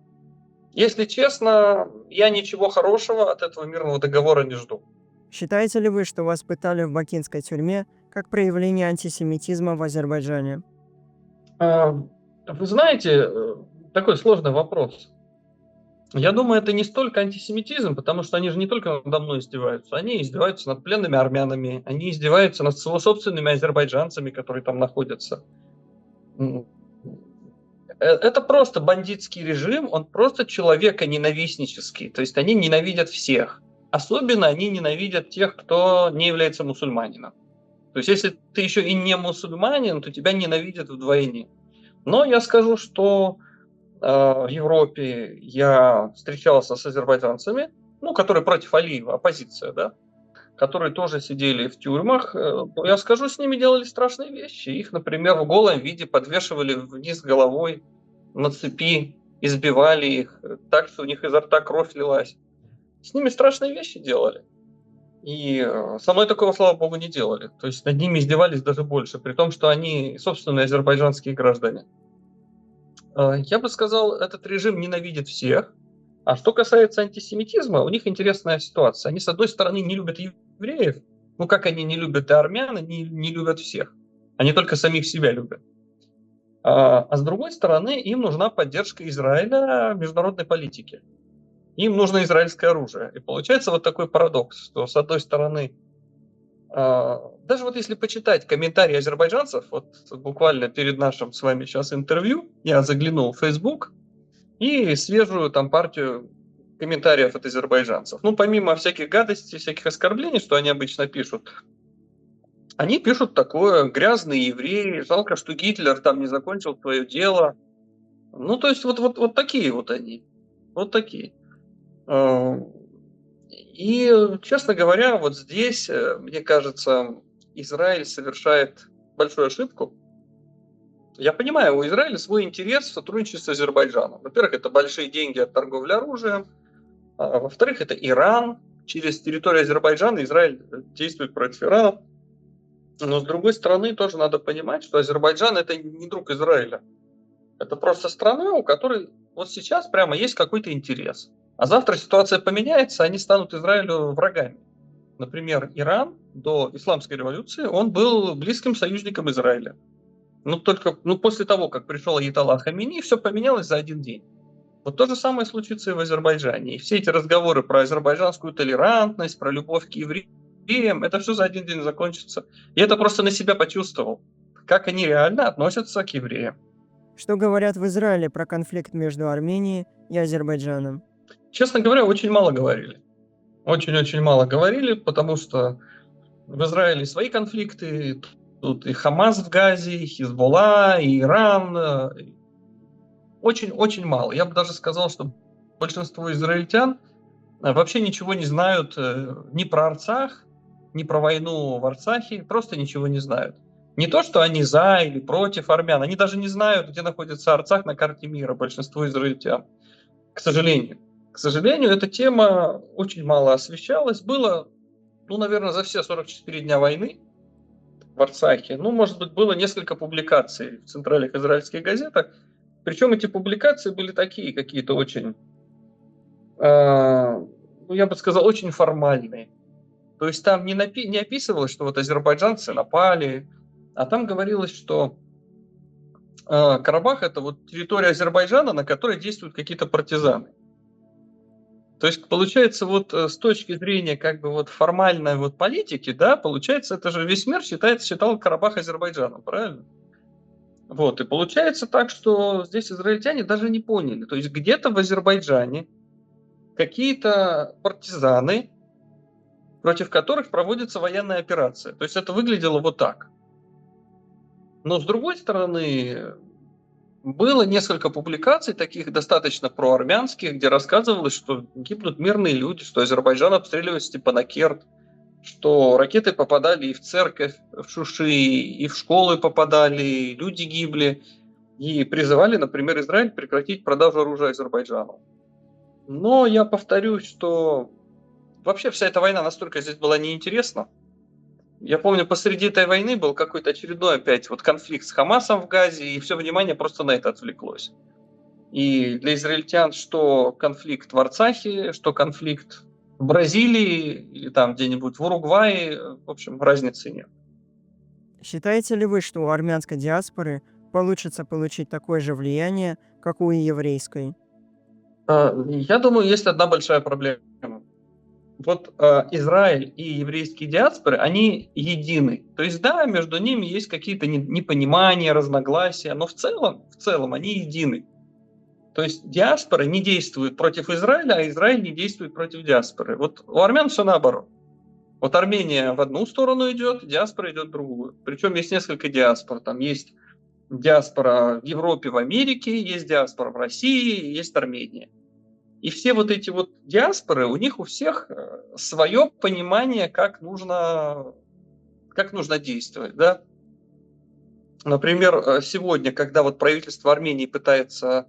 Если честно, я ничего хорошего от этого мирного договора не жду. Считаете ли вы, что вас пытали в бакинской тюрьме как проявление антисемитизма в Азербайджане? Вы знаете, такой сложный вопрос. Я думаю, это не столько антисемитизм, потому что они же не только надо мной издеваются, они издеваются над пленными армянами, они издеваются над собственными азербайджанцами, которые там находятся. Это просто бандитский режим, он просто человеконенавистнический, то есть они ненавидят всех. Особенно они ненавидят тех, кто не является мусульманином. То есть если ты еще и не мусульманин, то тебя ненавидят вдвойне. Но я скажу, что в Европе я встречался с азербайджанцами, которые против Алиева, оппозиция, да, которые тоже сидели в тюрьмах. Я скажу, с ними делали страшные вещи. Их, например, в голом виде подвешивали вниз головой на цепи, избивали их так, что у них изо рта кровь лилась. С ними страшные вещи делали. И со мной такого, слава богу, не делали. То есть над ними издевались даже больше, при том, что они собственные азербайджанские граждане. Я бы сказал, этот режим ненавидит всех. А что касается антисемитизма, у них интересная ситуация. Они, с одной стороны, не любят евреев, как они не любят и армян, они не любят всех. Они только самих себя любят. А с другой стороны, им нужна поддержка Израиля в международной политике. Им нужно израильское оружие. И получается вот такой парадокс, что с одной стороны, даже вот если почитать комментарии азербайджанцев, вот буквально перед нашим с вами сейчас интервью, я заглянул в Facebook и свежую там партию комментариев от азербайджанцев. Ну, помимо всяких гадостей, всяких оскорблений, что они обычно пишут, они пишут такое: грязные евреи, жалко, что Гитлер там не закончил свое дело. Ну, то есть вот такие вот они. Вот такие. Э, И, честно говоря, вот здесь, мне кажется, Израиль совершает большую ошибку. Я понимаю, у Израиля свой интерес в сотрудничестве с Азербайджаном. Во-первых, это большие деньги от торговли оружием. А во-вторых, это Иран. Через территорию Азербайджана Израиль действует против Ирана. Но с другой стороны, тоже надо понимать, что Азербайджан это не друг Израиля. Это просто страна, у которой вот сейчас прямо есть какой-то интерес. А завтра ситуация поменяется, они станут Израилю врагами. Например, Иран до исламской революции, он был близким союзником Израиля. После того, как пришел Аятолла Хамини, все поменялось за один день. Вот то же самое случится и в Азербайджане. И все эти разговоры про азербайджанскую толерантность, про любовь к евреям, это все за один день закончится. И это просто на себя почувствовал, как они реально относятся к евреям. Что говорят в Израиле про конфликт между Арменией и Азербайджаном? Честно говоря, очень мало говорили. Очень-очень мало говорили, потому что в Израиле свои конфликты. Тут и Хамас в Газе, и Хизболла, и Иран. Очень-очень мало. Я бы даже сказал, что большинство израильтян вообще ничего не знают ни про Арцах, ни про войну в Арцахе, просто ничего не знают. Не то, что они за или против армян, они даже не знают, где находится Арцах на карте мира, большинство израильтян, к сожалению. К сожалению, эта тема очень мало освещалась. Было, наверное, за все 44 дня войны в Арцахе, может быть, было несколько публикаций в центральных израильских газетах. Причем эти публикации были такие какие-то очень, я бы сказал, очень формальные. То есть там не описывалось, что вот азербайджанцы напали, а там говорилось, что Карабах это вот территория Азербайджана, на которой действуют какие-то партизаны. То есть получается вот с точки зрения как бы вот формальной вот политики, да, получается это же весь мир считал Карабах Азербайджаном, правильно? Вот, и получается так, что здесь израильтяне даже не поняли. То есть где-то в Азербайджане какие-то партизаны, против которых проводится военная операция. То есть это выглядело вот так. Но с другой стороны, было несколько публикаций таких достаточно проармянских, где рассказывалось, что гибнут мирные люди, что Азербайджан обстреливает Степанакерт, что ракеты попадали и в церковь в Шуши, и в школы попадали, и люди гибли. И призывали, например, Израиль прекратить продажу оружия Азербайджану. Но я повторюсь, что вообще вся эта война настолько здесь была неинтересна. Я помню, посреди этой войны был какой-то очередной опять вот конфликт с Хамасом в Газе, и все внимание просто на это отвлеклось. И для израильтян что конфликт в Арцахе, что конфликт в Бразилии или там где-нибудь в Уругвае, в общем, разницы нет. Считаете ли вы, что у армянской диаспоры получится получить такое же влияние, как у еврейской? Я думаю, есть одна большая проблема. Вот Израиль и еврейские диаспоры, они едины. То есть, да, между ними есть какие-то непонимания, разногласия, но в целом они едины. То есть диаспора не действует против Израиля, а Израиль не действует против диаспоры. Вот у армян все наоборот. Вот Армения в одну сторону идет, диаспора идет в другую. Причем есть несколько диаспор. Там есть диаспора в Европе, в Америке, есть диаспора в России, есть Армения. И все вот эти вот диаспоры, у них у всех свое понимание, как нужно действовать. Да? Например, сегодня, когда вот правительство Армении пытается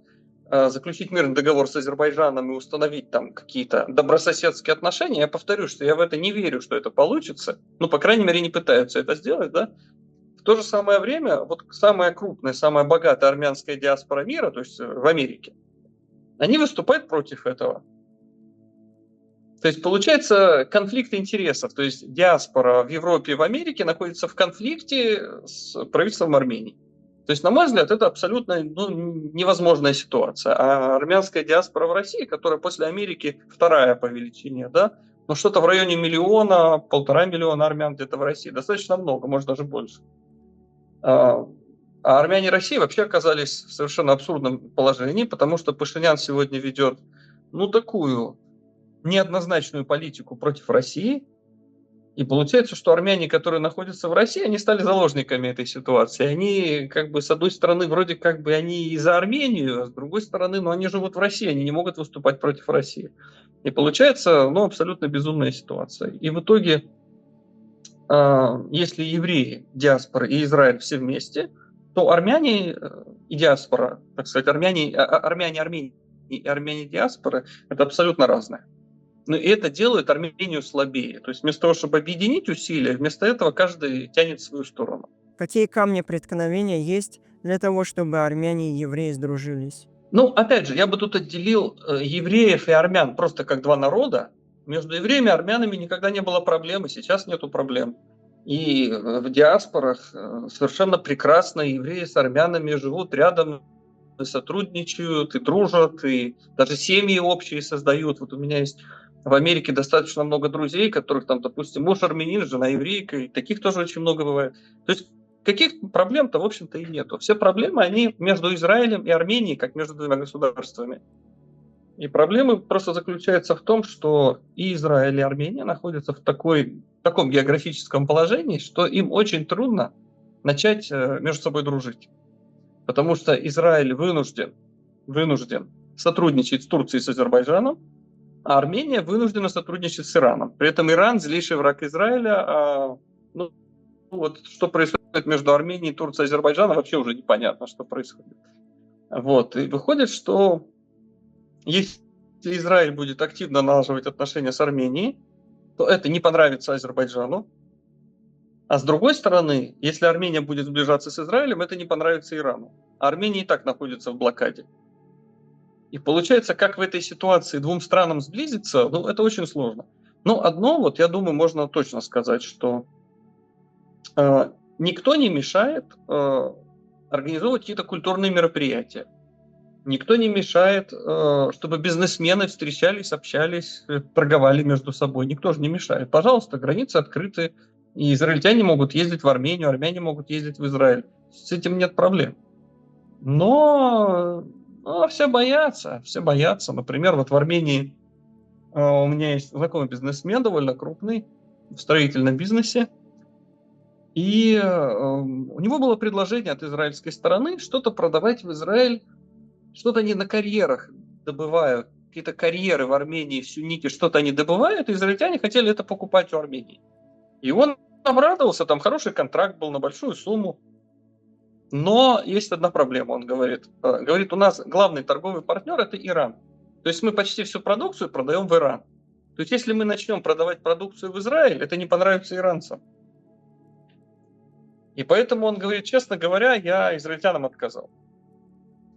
заключить мирный договор с Азербайджаном и установить там какие-то добрососедские отношения, я повторю, что я в это не верю, что это получится. По крайней мере, не пытаются это сделать, да. В то же самое время, вот самая крупная, самая богатая армянская диаспора мира, то есть в Америке, они выступают против этого. То есть получается конфликт интересов. То есть диаспора в Европе и в Америке находится в конфликте с правительством Армении. То есть, на мой взгляд, это абсолютно невозможная ситуация. А армянская диаспора в России, которая после Америки вторая по величине, да, но что-то в районе миллиона, 1,5 миллиона армян где-то в России, достаточно много, может даже больше. А армяне России вообще оказались в совершенно абсурдном положении, потому что Пашинян сегодня ведет, такую неоднозначную политику против России. И получается, что армяне, которые находятся в России, они стали заложниками этой ситуации. Они, с одной стороны, вроде они и за Армению, а с другой стороны, они живут в России, они не могут выступать против России. И получается, абсолютно безумная ситуация. И в итоге, если евреи, диаспора и Израиль все вместе, то армяне и диаспора, так сказать, армяне Армении и армяне диаспоры, это абсолютно разное. Но и это делает Армению слабее. То есть вместо того, чтобы объединить усилия, вместо этого каждый тянет в свою сторону. Какие камни преткновения есть для того, чтобы армяне и евреи сдружились? Опять же, я бы тут отделил евреев и армян просто как два народа. Между евреями и армянами никогда не было проблем, и сейчас нету проблем. И в диаспорах совершенно прекрасно евреи с армянами живут рядом, и сотрудничают, и дружат, и даже семьи общие создают. Вот у меня есть в Америке достаточно много друзей, которых там, допустим, муж армянин, жена еврейка, и таких тоже очень много бывает. То есть каких проблем-то, в общем-то, и нету. Все проблемы, они между Израилем и Арменией, как между двумя государствами. И проблема просто заключается в том, что и Израиль, и Армения находятся в таком географическом положении, что им очень трудно начать между собой дружить. Потому что Израиль вынужден сотрудничать с Турцией и с Азербайджаном, а Армения вынуждена сотрудничать с Ираном. При этом Иран злейший враг Израиля. Что происходит между Арменией, Турцией и Азербайджаном, вообще уже непонятно, что происходит. И выходит, что если Израиль будет активно налаживать отношения с Арменией, то это не понравится Азербайджану. А с другой стороны, если Армения будет сближаться с Израилем, это не понравится Ирану. А Армения и так находится в блокаде. И получается, как в этой ситуации двум странам сблизиться, это очень сложно. Но одно, я думаю, можно точно сказать, что никто не мешает организовывать какие-то культурные мероприятия. Никто не мешает, чтобы бизнесмены встречались, общались, торговали между собой. Никто же не мешает. Пожалуйста, границы открыты, и израильтяне могут ездить в Армению, армяне могут ездить в Израиль. С этим нет проблем. Но все боятся. Например, в Армении у меня есть знакомый бизнесмен, довольно крупный, в строительном бизнесе. И у него было предложение от израильской стороны что-то продавать в Израиль, что-то они на карьерах добывают, какие-то карьеры в Армении, в Сюнике, что-то они добывают, и израильтяне хотели это покупать у Армении. И он обрадовался, там хороший контракт был на большую сумму. Но есть одна проблема, он говорит. У нас главный торговый партнер – это Иран. То есть мы почти всю продукцию продаем в Иран. То есть если мы начнем продавать продукцию в Израиль, это не понравится иранцам. И поэтому он говорит, честно говоря, я израильтянам отказал.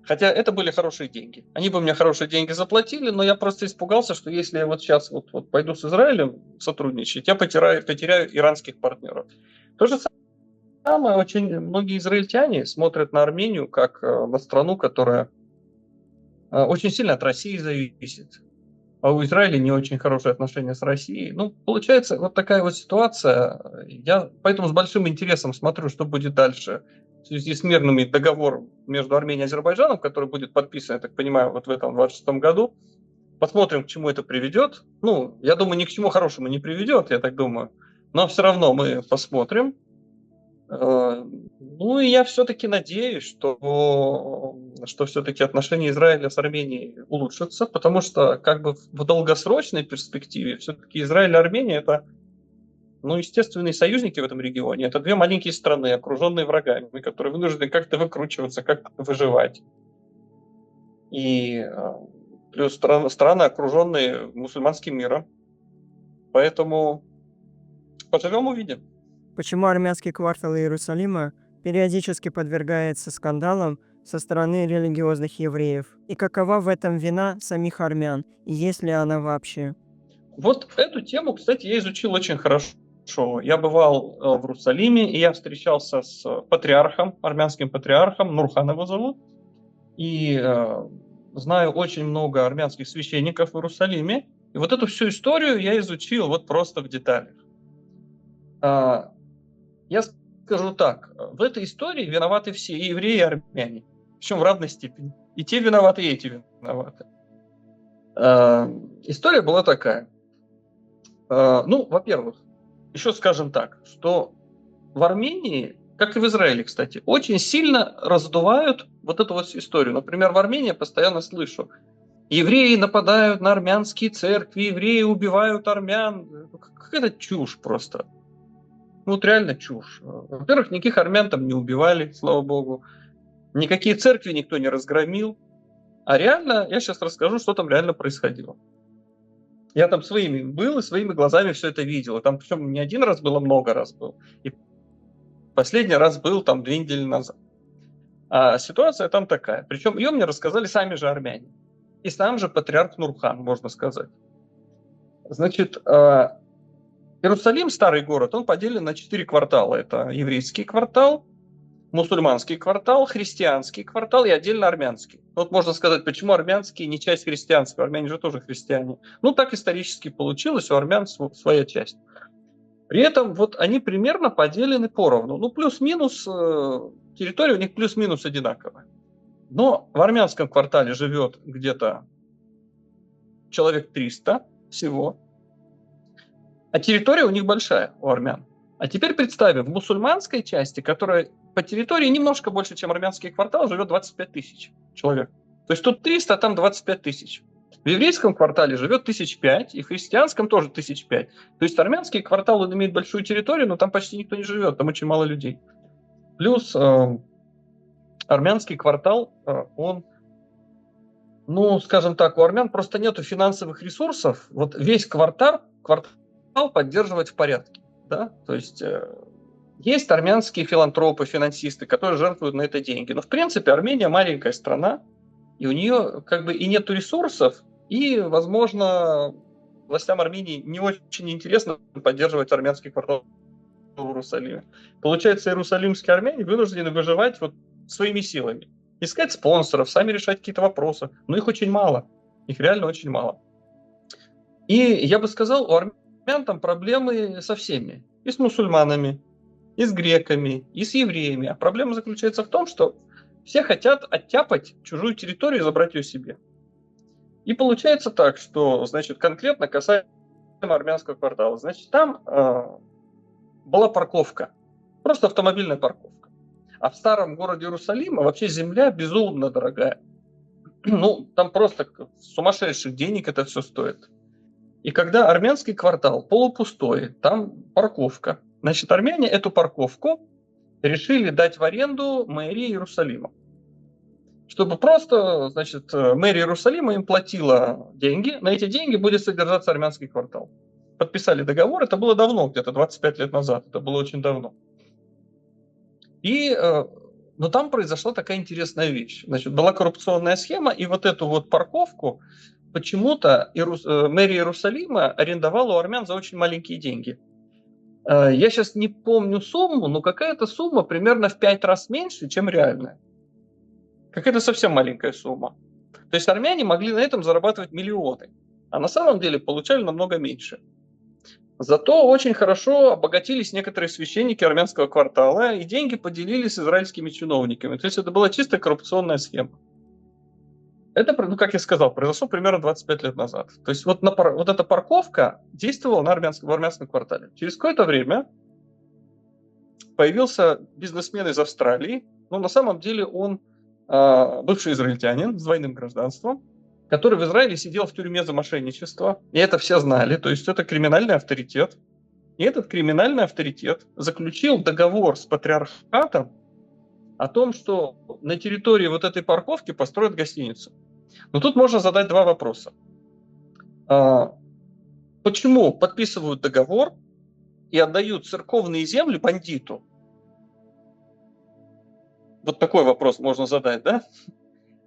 Хотя это были хорошие деньги. Они бы мне хорошие деньги заплатили, но я просто испугался, что если я сейчас пойду с Израилем сотрудничать, я потеряю иранских партнеров. То же самое, очень многие израильтяне смотрят на Армению как на страну, которая очень сильно от России зависит. А у Израиля не очень хорошие отношения с Россией. Получается такая ситуация. Я поэтому с большим интересом смотрю, что будет дальше в связи с мирным договором между Арменией и Азербайджаном, который будет подписан, я так понимаю, в этом 26-м году. Посмотрим, к чему это приведет. Я думаю, ни к чему хорошему не приведет, я так думаю. Но все равно мы посмотрим. И я все-таки надеюсь, что все-таки отношения Израиля с Арменией улучшатся, потому что в долгосрочной перспективе все-таки Израиль и Армения это естественные союзники в этом регионе. Это две маленькие страны, окруженные врагами, которые вынуждены как-то выкручиваться, как-то выживать. И плюс страны, окруженные мусульманским миром. Поэтому поживем, увидим. Почему армянский квартал Иерусалима периодически подвергается скандалам со стороны религиозных евреев? И какова в этом вина самих армян? И есть ли она вообще? Эту тему, кстати, я изучил очень хорошо. хорошо. Я бывал в Иерусалиме, и я встречался с патриархом, армянским патриархом, Нурхан его зовут. И знаю очень много армянских священников в Иерусалиме. И вот эту всю историю я изучил вот просто в деталях. Я скажу так, в этой истории виноваты все, и евреи, и армяне. Причем в равной степени. И те виноваты, и эти виноваты. История была такая. Ну, во-первых, еще скажем так, что в Армении, как и в Израиле, кстати, очень сильно раздувают вот эту вот историю. Например, в Армении я постоянно слышу: евреи нападают на армянские церкви, евреи убивают армян. Какая-то чушь просто. Ну, вот реально чушь. Во-первых, никаких армян там не убивали, слава богу. Никакие церкви никто не разгромил. А реально, я сейчас расскажу, что там реально происходило. Я там своими был и своими глазами все это видел. И там причем не один раз было, много раз был. И последний раз был там 2 недели назад. А ситуация там такая. Причем ее мне рассказали сами же армяне. И сам же патриарх Нурхан, можно сказать. Значит, Иерусалим, старый город, он поделен на 4 квартала. Это еврейский квартал, мусульманский квартал, христианский квартал и отдельно армянский. Вот можно сказать, почему армянский не часть христианского. Армяне же тоже христиане. Ну, так исторически получилось, у армян своя часть. При этом вот они примерно поделены поровну. Ну, плюс-минус, территория у них плюс-минус одинаковая. Но в армянском квартале живет где-то человек 300 всего. А территория у них большая, у армян. А теперь представим, в мусульманской части, которая по территории немножко больше, чем армянский квартал, живет 25 тысяч человек. То есть тут 300, а там 25 тысяч. В еврейском квартале живет 1005, и в христианском тоже 1005. То есть армянский квартал, он имеет большую территорию, но там почти никто не живет, там очень мало людей. Плюс армянский квартал, он, ну, скажем так, у армян просто нету финансовых ресурсов. Вот весь квартал поддерживать в порядке. Да? То есть есть армянские филантропы, финансисты, которые жертвуют на это деньги. Но в принципе Армения маленькая страна, и у нее как бы и нет ресурсов, и, возможно, властям Армении не очень интересно поддерживать армянский квартал в Иерусалиме. Получается, иерусалимские армяне вынуждены выживать вот своими силами. Искать спонсоров, сами решать какие-то вопросы. Но их очень мало. Их реально очень мало. И я бы сказал, у армян там проблемы со всеми. И с мусульманами, и с греками, и с евреями. А проблема заключается в том, что все хотят оттяпать чужую территорию и забрать ее себе. И получается так, что, значит, конкретно касаемо армянского квартала, значит, там была парковка, просто автомобильная парковка. А в старом городе Иерусалима вообще земля безумно дорогая. Ну, там просто сумасшедших денег это все стоит. И когда армянский квартал полупустой, там парковка, значит, армяне эту парковку решили дать в аренду мэрии Иерусалима. Чтобы просто, значит, мэрия Иерусалима им платила деньги, на эти деньги будет содержаться армянский квартал. Подписали договор, это было давно, где-то 25 лет назад, это было очень давно. Но там произошла такая интересная вещь. Значит, была коррупционная схема, и вот эту вот парковку почему-то мэрия Иерусалима арендовала у армян за очень маленькие деньги. Я сейчас не помню сумму, но какая-то сумма примерно в 5 раз меньше, чем реальная. Какая-то совсем маленькая сумма. То есть армяне могли на этом зарабатывать миллионы, а на самом деле получали намного меньше. Зато очень хорошо обогатились некоторые священники армянского квартала, и деньги поделились с израильскими чиновниками. То есть это была чисто коррупционная схема. Это, ну, как я сказал, произошло примерно 25 лет назад. То есть вот эта парковка действовала в армянском квартале. Через какое-то время появился бизнесмен из Австралии. Но на самом деле он бывший израильтянин с двойным гражданством, который в Израиле сидел в тюрьме за мошенничество. И это все знали. То есть это криминальный авторитет. И этот криминальный авторитет заключил договор с патриархатом о том, что на территории вот этой парковки построят гостиницу. Но тут можно задать два вопроса. Почему подписывают договор и отдают церковные земли бандиту? Вот такой вопрос можно задать, да?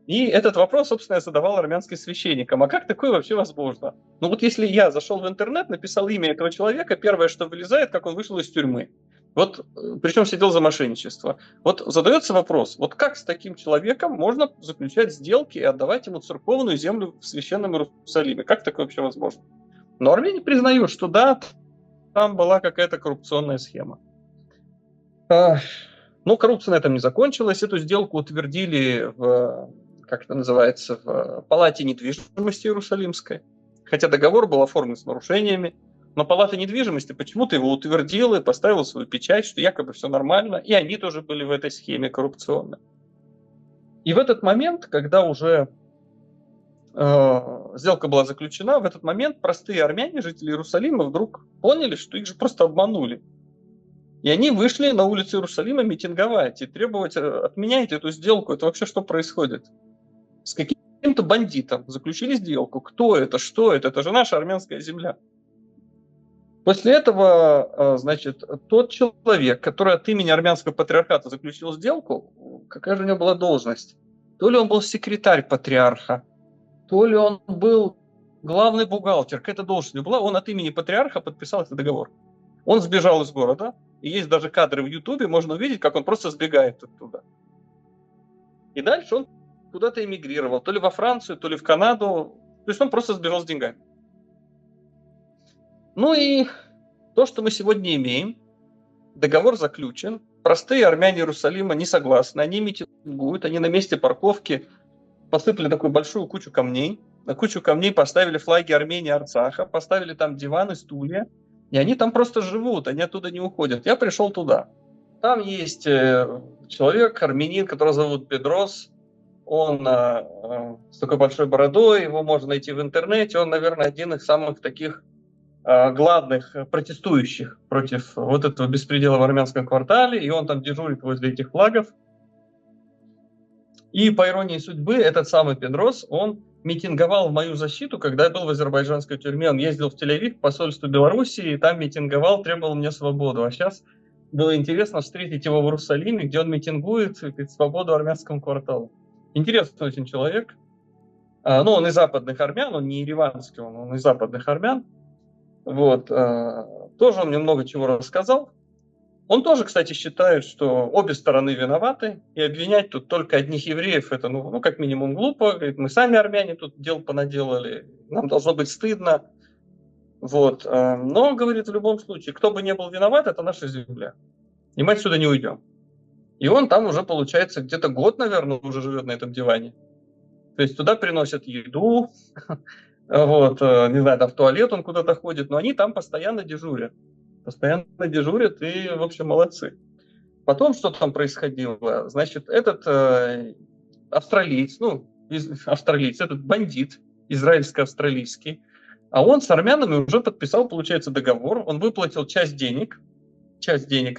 И этот вопрос, собственно, я задавал армянским священникам. А как такое вообще возможно? Ну вот если я зашел в интернет, написал имя этого человека, первое, что вылезает, как он вышел из тюрьмы. Вот, причем сидел за мошенничество. Вот задается вопрос, вот как с таким человеком можно заключать сделки и отдавать ему церковную землю в священном Иерусалиме? Как такое вообще возможно? Но армяне признают, что да, там была какая-то коррупционная схема. Но коррупция на этом не закончилась. Эту сделку утвердили в, как это называется, в Палате недвижимости Иерусалимской. Хотя договор был оформлен с нарушениями. Но Палата недвижимости почему-то его утвердила и поставила свою печать, что якобы все нормально. И они тоже были в этой схеме коррупционной. И в этот момент, когда уже сделка была заключена, в этот момент простые армяне, жители Иерусалима, вдруг поняли, что их же просто обманули. И они вышли на улицу Иерусалима митинговать и требовать: отменяйте эту сделку, это вообще что происходит? С каким-то бандитом заключили сделку. Кто это, что это же наша армянская земля. После этого, значит, тот человек, который от имени армянского патриархата заключил сделку, какая же у него была должность? То ли он был секретарь патриарха, то ли он был главный бухгалтер, какая-то должность у него была, он от имени патриарха подписал этот договор. Он сбежал из города, и есть даже кадры в Ютубе, можно увидеть, как он просто сбегает оттуда. И дальше он куда-то эмигрировал, то ли во Францию, то ли в Канаду, то есть он просто сбежал с деньгами. Ну и то, что мы сегодня имеем, договор заключен, простые армяне Иерусалима не согласны, они митингуют, они на месте парковки посыпали такую большую кучу камней, на кучу камней поставили флаги Армении, Арцаха, поставили там диваны, стулья, и они там просто живут, они оттуда не уходят. Я пришел туда. Там есть человек, армянин, которого зовут Педрос. Он с такой большой бородой, его можно найти в интернете. Он, наверное, один из самых таких главных протестующих против вот этого беспредела в армянском квартале. И он там дежурит возле этих флагов. И по иронии судьбы, этот самый Педрос, он митинговал в мою защиту, когда я был в азербайджанской тюрьме. Он ездил в Тель-Авив, в посольство Белоруссии, и там митинговал, требовал мне свободу. А сейчас было интересно встретить его в Иерусалиме, где он митингует, говорит, свободу армянскому кварталу. Интересный очень человек. Ну, он из западных армян, он не ереванский, он из западных армян. Вот. Тоже он мне много чего рассказал. Он тоже, кстати, считает, что обе стороны виноваты, и обвинять тут только одних евреев, это, ну как минимум, глупо. Говорит, мы сами армяне тут дел понаделали, нам должно быть стыдно. Вот. Но, говорит, в любом случае, кто бы не был виноват, это наша земля. И мы отсюда не уйдем. И он там уже, получается, где-то год, наверное, уже живет на этом диване. То есть туда приносят еду, вот, не знаю, там в туалет он куда-то ходит, но они там постоянно дежурят. Постоянно дежурят и, в общем, молодцы. Потом что там происходило? Значит, этот австралиец, этот бандит израильско-австралийский, а он с армянами уже подписал, получается, договор. Он выплатил часть денег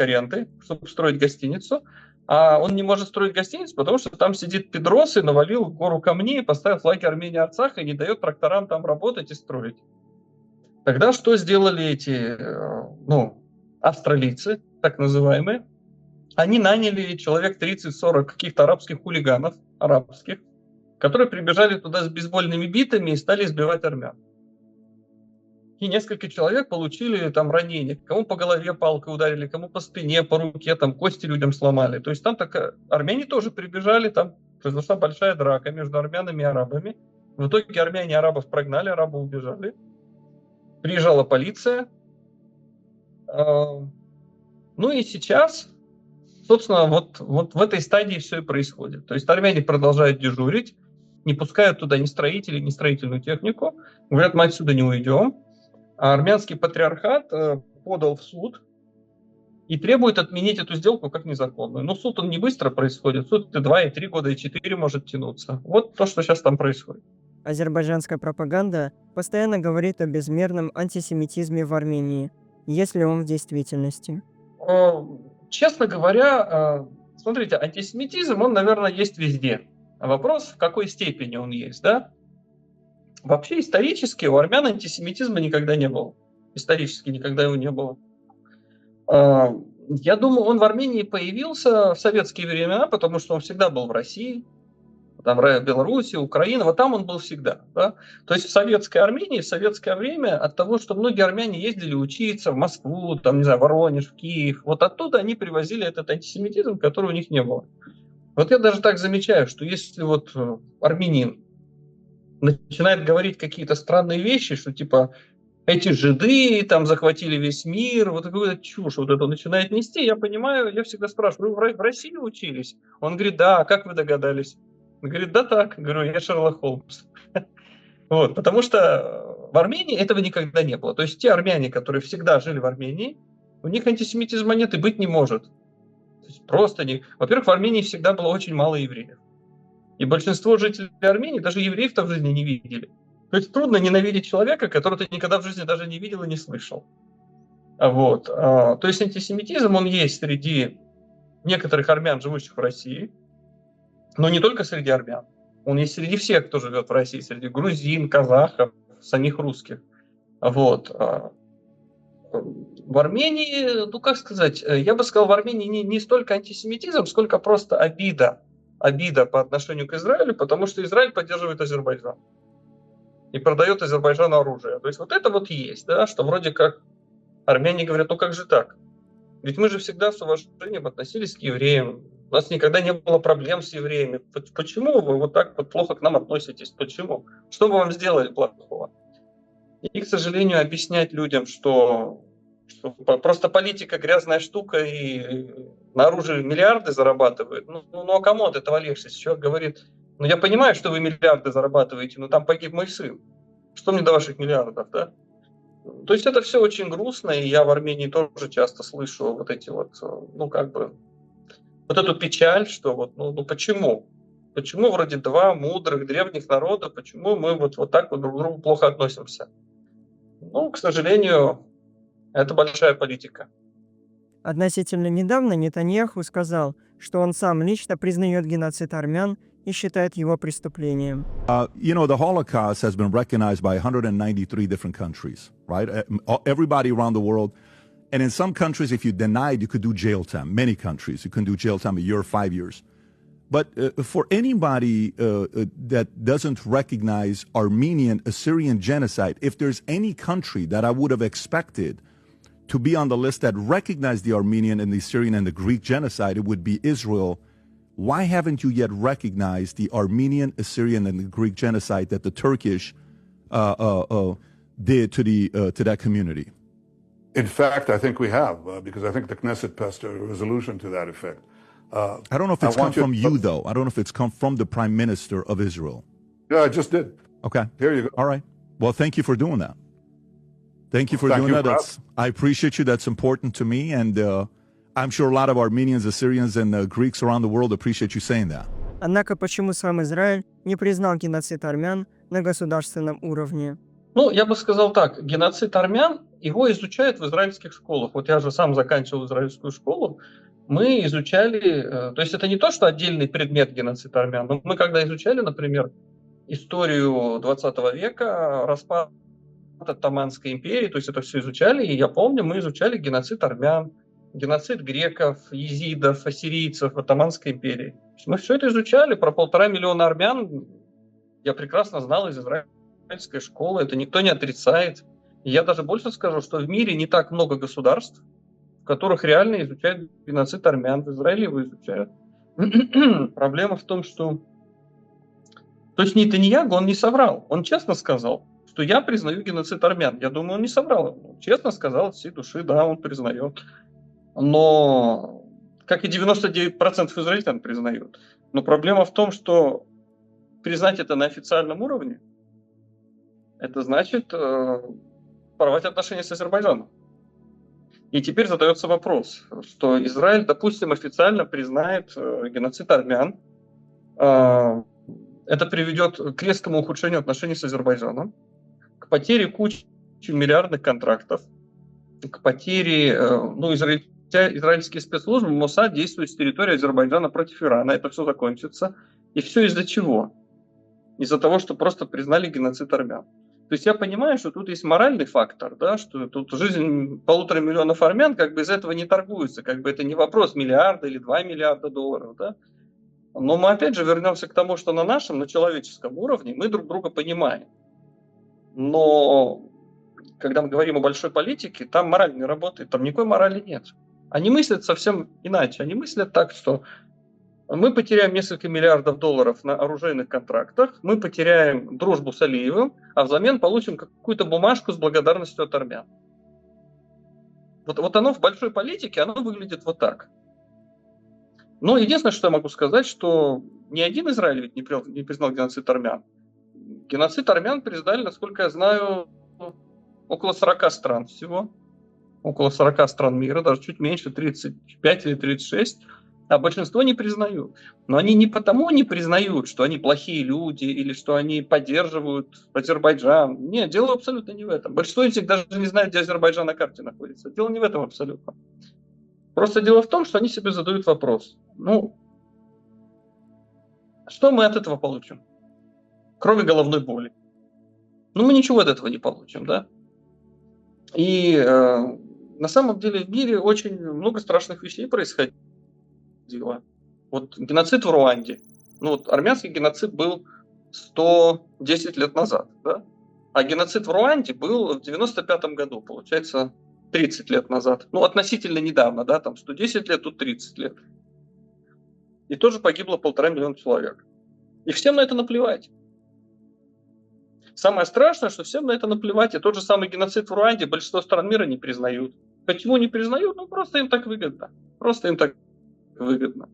аренды, чтобы строить гостиницу. А он не может строить гостиницу, потому что там сидит Педрос и навалил гору камней, поставил флаги Армении, Арцаха и не дает тракторам там работать и строить. Тогда что сделали эти, австралийцы, так называемые? Они наняли человек 30-40 каких-то арабских хулиганов, которые прибежали туда с бейсбольными битами и стали избивать армян. И несколько человек получили там ранения. Кому по голове палкой ударили, кому по спине, по руке, там кости людям сломали. То есть там армяне тоже прибежали, там произошла большая драка между армянами и арабами. В итоге армяне и арабов прогнали, арабы убежали. Приезжала полиция. Ну и сейчас, собственно, вот в этой стадии все и происходит. То есть армяне продолжают дежурить, не пускают туда ни строителей, ни строительную технику. Говорят, мы отсюда не уйдем. А армянский патриархат подал в суд и требует отменить эту сделку как незаконную. Но суд он не быстро происходит. Суд и 2, и 3 года, и 4 может тянуться. Вот то, что сейчас там происходит. Азербайджанская пропаганда постоянно говорит о безмерном антисемитизме в Армении. Есть ли он в действительности? Честно говоря, смотрите, антисемитизм, он, наверное, есть везде. А вопрос, в какой степени он есть, да? Вообще исторически у армян антисемитизма никогда не было. Исторически никогда его не было. Я думаю, он в Армении появился в советские времена, потому что он всегда был в России, там Белоруссия, Украина, вот там он был всегда. Да? То есть в советской Армении, в советское время от того, что многие армяне ездили учиться в Москву, там, не знаю, Воронеж, в Киев, вот оттуда они привозили этот антисемитизм, который у них не было. Вот я даже так замечаю, что если вот армянин начинает говорить какие-то странные вещи, что типа эти жиды там захватили весь мир, вот какую-то чушь вот это начинает нести, я понимаю, я всегда спрашиваю, вы в России учились? Он говорит, да, а как вы догадались? Он говорит, да так, говорю, я Шерлок Холмс. Вот, потому что в Армении этого никогда не было. То есть те армяне, которые всегда жили в Армении, у них антисемитизма нет и быть не может. То есть просто не... Во-первых, в Армении всегда было очень мало евреев. И большинство жителей Армении даже евреев-то в жизни не видели. То есть трудно ненавидеть человека, которого ты никогда в жизни даже не видел и не слышал. Вот. То есть антисемитизм, он есть среди некоторых армян, живущих в России, но не только среди армян. Он есть среди всех, кто живет в России, среди грузин, казахов, самих русских. Вот. В Армении, ну как сказать, я бы сказал, в Армении не столько антисемитизм, сколько просто обида по отношению к Израилю, потому что Израиль поддерживает Азербайджан и продает Азербайджану оружие. То есть вот это вот есть, да, что вроде как армяне говорят, ну как же так? Ведь мы же всегда с уважением относились к евреям. У нас никогда не было проблем с евреями. Почему вы вот так вот плохо к нам относитесь? Почему? Что мы вам сделали плохого? И, к сожалению, объяснять людям, что просто политика грязная штука и на оружие миллиарды зарабатывают. Ну а кому от этого легче? Если человек говорит, ну я понимаю, что вы миллиарды зарабатываете, но там погиб мой сын. Что мне до ваших миллиардов, да? То есть это все очень грустно, и я в Армении тоже часто слышу вот эти вот, ну как бы, вот эту печаль, что вот, ну почему? Почему вроде два мудрых древних народа, почему мы вот так вот друг к другу плохо относимся? Ну, к сожалению, это большая политика. Относительно недавно Нетаньяху сказал, что он сам лично признает геноцид армян и считает его преступлением. You know, the Holocaust has been recognized by 193 different countries, right? Everybody around the world. And in some countries, if you denied, you could do jail time. Many countries, you can do jail time a year, 5 years. But for anybody that doesn't recognize Armenian Assyrian genocide, if there's any country that I would have expected to be on the list that recognized the Armenian and the Assyrian and the Greek genocide, it would be Israel. Why haven't you yet recognized the Armenian, Assyrian, and the Greek genocide that the Turkish did to that community? In fact, I think we have, because I think the Knesset passed a resolution to that effect. I don't know if it's come from you, though. I don't know if it's come from the Prime Minister of Israel. Yeah, I just did. Okay. Here you go. All right. Well, thank you for doing that. Thank you for doing that. I appreciate you. That's important to me. And I'm sure a lot of Armenians, Assyrians, and Greeks around the world appreciate you saying that. Однако почему сам Израиль не признал геноцид армян на государственном уровне? Ну, я бы сказал так, геноцид армян, его изучают в израильских школах. Вот я же сам заканчивал израильскую школу, мы изучали, то есть это не то, что отдельный предмет геноцид армян, но мы когда изучали, например, историю 20 века, распад Оттоманской империи, то есть это все изучали, и я помню, мы изучали геноцид армян, геноцид греков, езидов, ассирийцев в Оттоманской империи. Мы все это изучали, про 1,5 миллиона армян я прекрасно знал из израильской школы, это никто не отрицает. И я даже больше скажу, что в мире не так много государств, в которых реально изучают геноцид армян. В Израиле его изучают. Проблема в том, что... То есть Нетаньяху, он не соврал, он честно сказал, что я признаю геноцид армян. Я думаю, он не соврал. Он честно сказал от всей души, да, он признает. Но, как и 99% израильтян признают. Но проблема в том, что признать это на официальном уровне, это значит порвать отношения с Азербайджаном. И теперь задается вопрос, что Израиль, допустим, официально признает геноцид армян. Это приведет к резкому ухудшению отношений с Азербайджаном, к потере кучи миллиардных контрактов, к потере, израильские спецслужбы, Моссад действует с территории Азербайджана против Ирана. Это все закончится. И все из-за чего? Из-за того, что просто признали геноцид армян. То есть я понимаю, что тут есть моральный фактор, да, что тут жизнь 1,5 миллиона армян как бы из этого не торгуется, как бы это не вопрос миллиарда или 2 миллиарда долларов, да. Но мы опять же вернемся к тому, что на нашем, на человеческом уровне мы друг друга понимаем. Но когда мы говорим о большой политике, там мораль не работает, там никакой морали нет. Они мыслят совсем иначе. Они мыслят так, что мы потеряем несколько миллиардов долларов на оружейных контрактах, мы потеряем дружбу с Алиевым, а взамен получим какую-то бумажку с благодарностью от армян. Вот оно в большой политике, оно выглядит вот так. Но единственное, что я могу сказать, что ни один Израиль ведь не признал геноцид армян. Геноцид армян признали, насколько я знаю, около 40 стран всего. Около 40 стран мира, даже чуть меньше, 35 или 36. А большинство не признают. Но они не потому не признают, что они плохие люди или что они поддерживают Азербайджан. Нет, дело абсолютно не в этом. Большинство из них даже не знает, где Азербайджан на карте находится. Дело не в этом абсолютно. Просто дело в том, что они себе задают вопрос. Что мы от этого получим? Кроме головной боли. Мы ничего от этого не получим, да? И на самом деле в мире очень много страшных вещей происходило. Вот геноцид в Руанде. Армянский геноцид был 110 лет назад, да? А геноцид в Руанде был в 95 году, получается, 30 лет назад. Относительно недавно, да, там 110 лет, тут 30 лет. И тоже погибло 1,5 миллиона человек. И всем на это наплевать. Самое страшное, что всем на это наплевать. И тот же самый геноцид в Руанде большинство стран мира не признают. Почему не признают? Просто им так выгодно. Просто им так выгодно.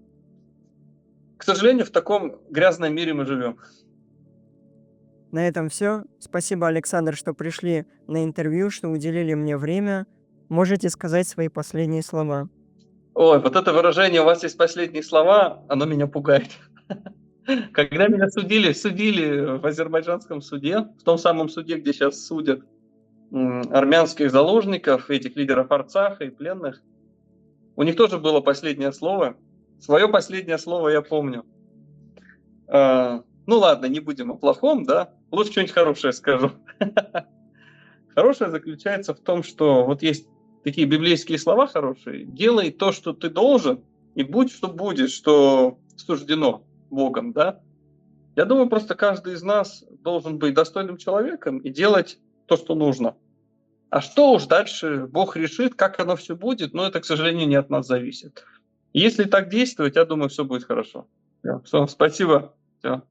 К сожалению, в таком грязном мире мы живем. На этом все. Спасибо, Александр, что пришли на интервью, что уделили мне время. Можете сказать свои последние слова. Ой, вот это выражение «у вас есть последние слова», оно меня пугает. Когда меня судили в азербайджанском суде, в том самом суде, где сейчас судят армянских заложников, этих лидеров Арцаха и пленных, у них тоже было последнее слово. Свое последнее слово я помню. Ладно, не будем о плохом, да? Лучше что-нибудь хорошее скажу. Хорошее заключается в том, что вот есть такие библейские слова хорошие. Делай то, что ты должен, и будь, что будет, что суждено Богом, да? Я думаю, просто каждый из нас должен быть достойным человеком и делать то, что нужно. А что уж дальше Бог решит, как оно все будет, но это, к сожалению, не от нас зависит. Если так действовать, я думаю, все будет хорошо. Все, спасибо. Все.